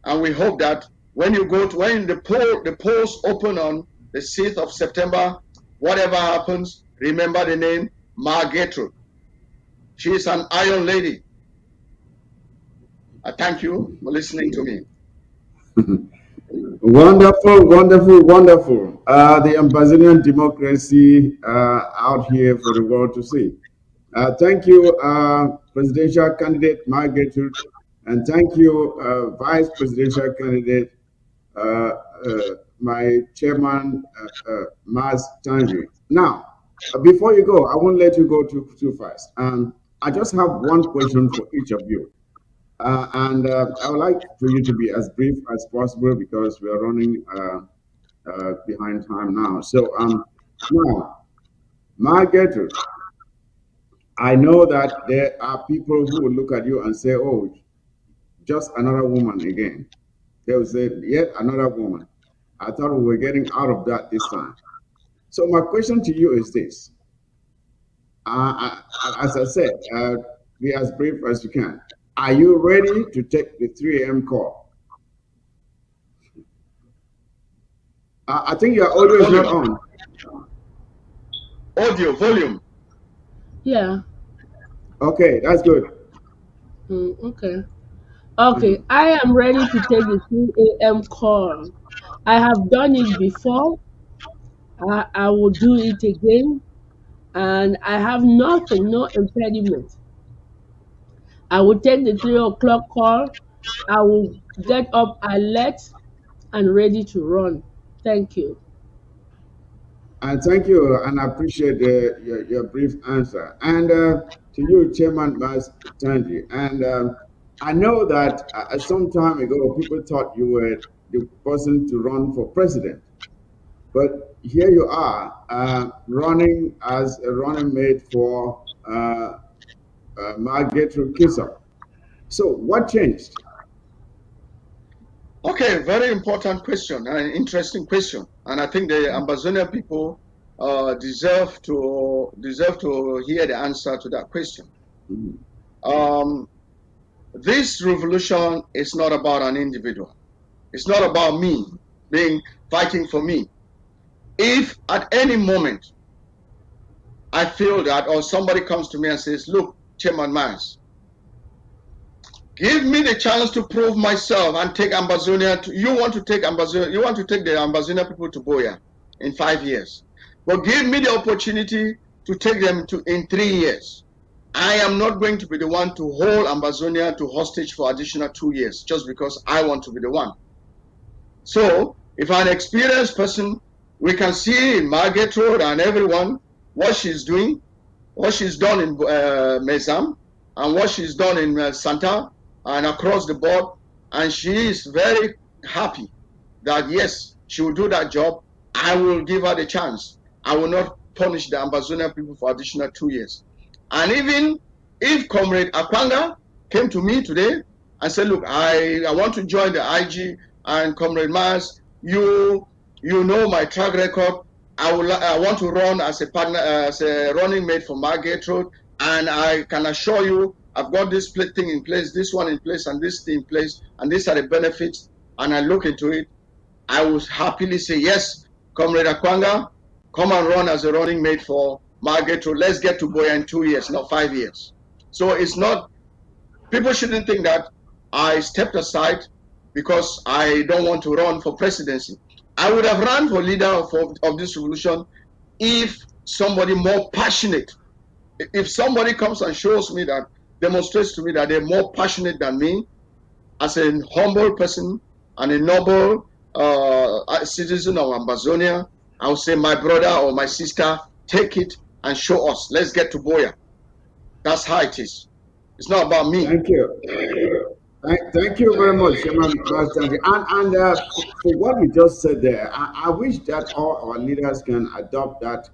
and we hope that when the polls open on the 6th of September, whatever happens, remember the name Margaret Road. She is an iron lady. I thank you for listening to me. Wonderful, wonderful, wonderful. The Ambazonian democracy out here for the world to see. Thank you, presidential candidate Margaret, and thank you, vice presidential candidate, uh, my chairman, Maz Tanji. Now, before you go, I won't let you go too fast. I just have one question for each of you. And I would like for you to be as brief as possible because we are running behind time now. So now, Margaret, I know that there are people who will look at you and say, "Oh, just another woman again." They will say, "Yet another woman." I thought we were getting out of that this time. So my question to you is this: as I said, be as brief as you can. Are you ready to take the 3 a.m. call? I think your audio is not Volume, on. audio, volume. Yeah. Okay, that's good. Okay. Okay. Mhm. I am ready to take the 3 a.m. call. I have done it before. I will do it again. And I have nothing, no impediment. I will take the 3 o'clock call. I will get up alert and ready to run. Thank you. And thank you, and I appreciate your brief answer. And to you, Chairman Maz Tanji. And I know that some time ago, people thought you were the person to run for president. But here you are, running as a running mate for Margaret Kisob. So what changed? Okay, very important question, an interesting question, and I think the Ambazonia people deserve to hear the answer to that question. Mhm. Um, this revolution is not about an individual. It's not about me being fighting for me. If at any moment I feel that, or somebody comes to me and says, "Look, Chairman Mans, give me the chance to prove myself and take Ambazonia. You want to take Ambazonia? You want to take the Ambazonia people to Boya in 5 years, but give me the opportunity to take them to in 3 years. I am not going to be the one to hold Ambazonia to hostage for additional 2 years just because I want to be the one." So, if an experienced person, we can see in Margaret Road and everyone what she's doing, what she's done in Mesam, and what she's done in Santa and across the board. And she is very happy that, yes, she will do that job. I will give her the chance. I will not punish the Ambazonia people for additional 2 years. And even if Comrade Akwanga came to me today and said, "Look, I want to join the IG, and Comrade Mars, you know my track record. I want to run as a partner, as a running mate for Margate Road, and I can assure you I've got this thing in place, this one in place, and this thing in place, and these are the benefits." And I look into it, I would happily say, "Yes, Comrade Akwanga, come and run as a running mate for Margate Road. Let's get to Boya in 2 years, not 5 years." So it's not, people shouldn't think that I stepped aside because I don't want to run for presidency. I would have run for leader of this revolution if somebody more passionate, if somebody comes and shows me that, demonstrates to me that they're more passionate than me, as a humble person and a noble citizen of Amazonia, I would say, "My brother or my sister, take it and show us. Let's get to Boya." That's how it is. It's not about me. Thank you. Thank you very much, Chairman Maz Tanji. And for what you just said there, I wish that all our leaders can adopt that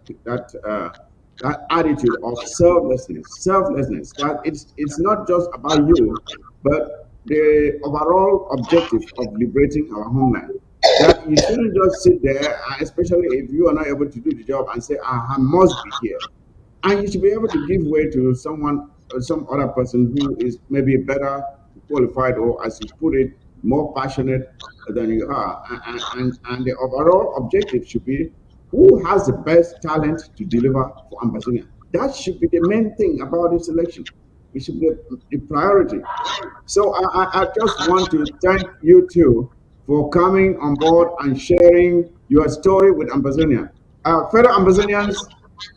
attitude of selflessness. Selflessness. That it's not just about you, but the overall objective of liberating our homeland. That you shouldn't just sit there, especially if you are not able to do the job, and say, "I must be here." And you should be able to give way to someone, some other person who is maybe better qualified, or as you put it, more passionate than you are. And the overall objective should be who has the best talent to deliver for Ambazonia. That should be the main thing about this election. It should be the priority. So I just want to thank you too for coming on board and sharing your story with Ambazonia. Fellow Ambazonians,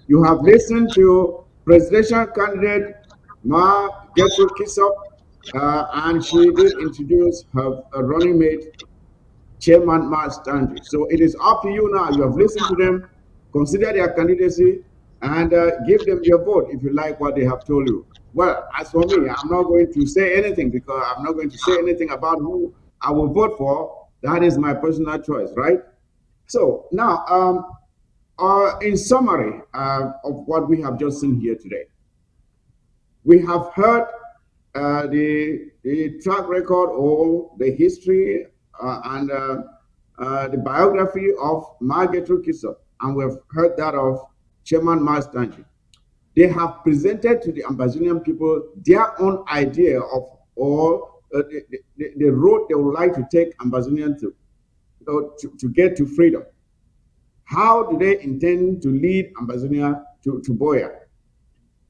you have listened to presidential candidate Ma Gertrude Kisob, and she did introduce her running mate, Chairman Maz Tanji. So it is up to you now. You have listened to them, consider their candidacy, and give them your vote if you like what they have told you. Well, as for me, I'm not going to say anything, because I'm not going to say anything about who I will vote for. That is my personal choice, right? So now, in summary of what we have just seen here today, we have heard the track record or the history and the biography of Margaret Kisob, and we've heard that of Chairman Maz Tanji. They have presented to the Amazonian people their own idea of or the road they would like to take Amazonian to get to freedom. How do they intend to lead Amazonia to Boya?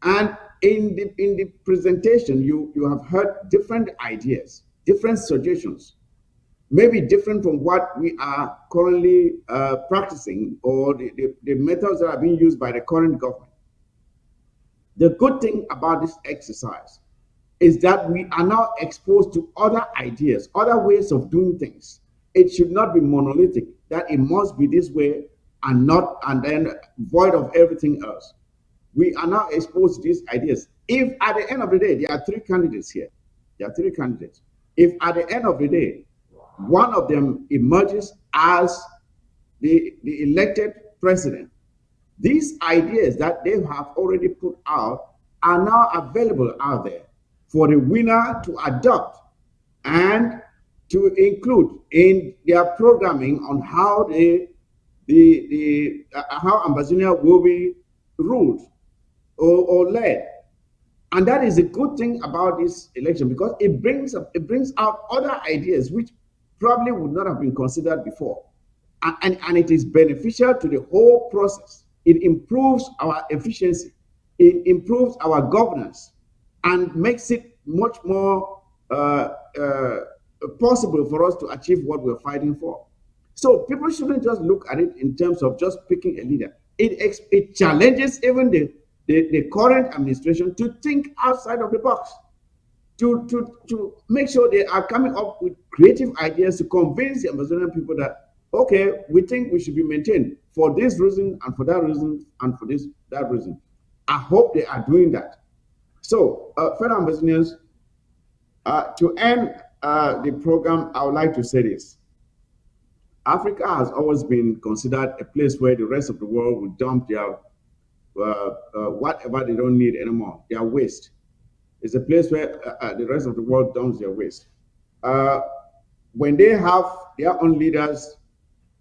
And in the presentation, you have heard different ideas, different suggestions, maybe different from what we are currently practicing or the methods that are being used by the current government. The good thing about this exercise is that we are now exposed to other ideas, other ways of doing things. It should not be monolithic, that it must be this way and not, and then void of everything else. We are now exposed to these ideas. If at the end of the day, there are three candidates here, there are three candidates. If at the end of the day, one of them emerges as the elected president, these ideas that they have already put out are now available out there for the winner to adopt and to include in their programming on how how Amazonia will be ruled or led. And that is a good thing about this election because it brings out other ideas which probably would not have been considered before. And it is beneficial to the whole process. It improves our efficiency, it improves our governance, and makes it much more possible for us to achieve what we're fighting for. So people shouldn't just look at it in terms of just picking a leader. It challenges even the current administration to think outside of the box, to make sure they are coming up with creative ideas to convince the Amazonian people that, okay, we think we should be maintained for this reason and for that reason and for that reason. I hope they are doing that. So, fellow Amazonians, to end the program, I would like to say this. Africa has always been considered a place where the rest of the world will dump their whatever they don't need anymore, their waste. It's a place where the rest of the world dumps their waste. When they have their own leaders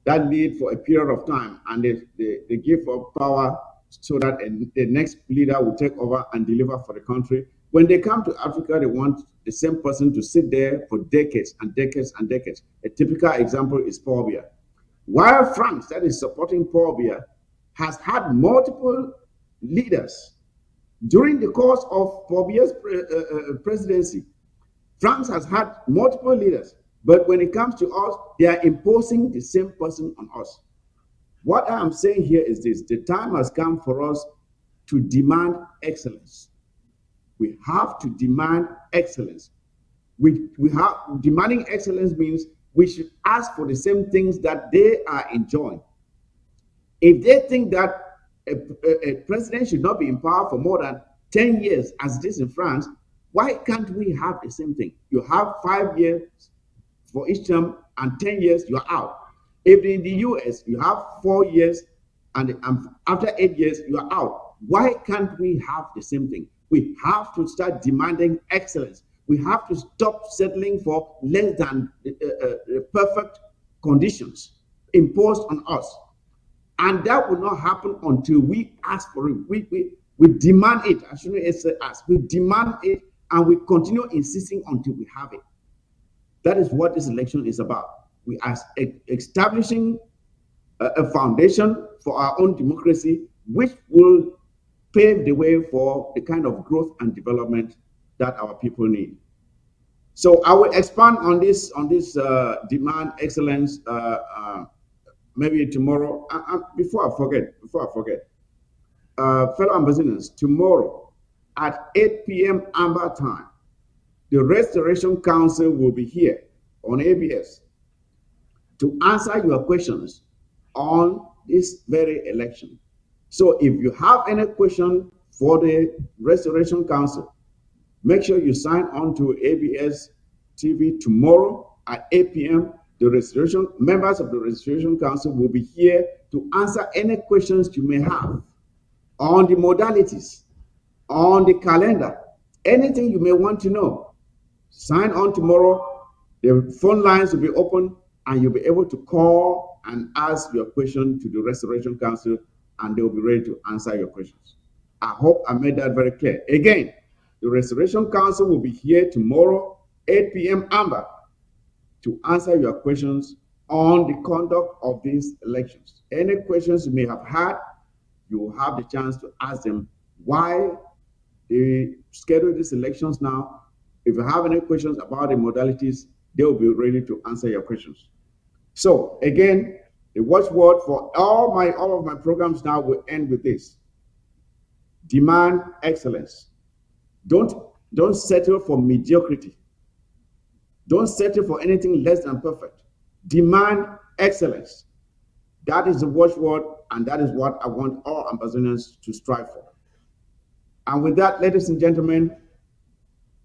that lead for a period of time and they give up power so that the next leader will take over and deliver for the country, when they come to Africa, they want the same person to sit there for decades and decades and decades. A typical example is Paul Biya. While France, that is supporting Paul Biya, has had multiple leaders during the course of Paul Biya's presidency. France has had multiple leaders, but when it comes to us, they are imposing the same person on us. What I am saying here is this: the time has come for us to demand excellence. We have to demand excellence. Demanding excellence means we should ask for the same things that they are enjoying. If they think that a president should not be in power for more than 10 years, as it is in France, why can't we have the same thing? You have 5 years for each term, and 10 years, you're out. If in the US, you have 4 years, and after 8 years, you're out. Why can't we have the same thing? We have to start demanding excellence. We have to stop settling for less than perfect conditions imposed on us. And that will not happen until we ask for it. We demand it. I shouldn't say ask. We demand it and we continue insisting until we have it. That is what this election is about. We are establishing a foundation for our own democracy, which will pave the way for the kind of growth and development that our people need. So I will expand on this demand excellence maybe tomorrow. Before I forget, fellow ambassadors, tomorrow at 8 p.m. Amber time, the Restoration Council will be here on ABS to answer your questions on this very election. So if you have any question for the Restoration Council, make sure you sign on to ABS TV tomorrow at 8 p.m. The registration members of the registration council will be here to answer any questions you may have on the modalities, on the calendar, anything you may want to know. Sign on tomorrow. The phone lines will be open and you'll be able to call and ask your question to the Restoration Council and they will be ready to answer your questions. I hope I made that very clear. Again, the Restoration Council will be here tomorrow, 8 p.m. Amber, to answer your questions on the conduct of these elections. Any questions you may have had, you will have the chance to ask them why they schedule these elections now. If you have any questions about the modalities, they will be ready to answer your questions. So again, the watchword for all of my programs now will end with this: demand excellence. Don't settle for mediocrity. Don't settle for anything less than perfect. Demand excellence. That is the watchword, and that is what I want all Ambazonians to strive for. And with that, ladies and gentlemen,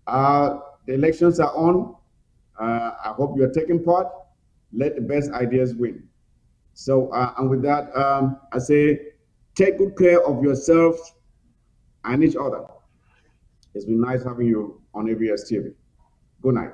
the elections are on. I hope you're taking part. Let the best ideas win. So, and with that, I say, take good care of yourselves and each other. It's been nice having you on ABS TV. Good night.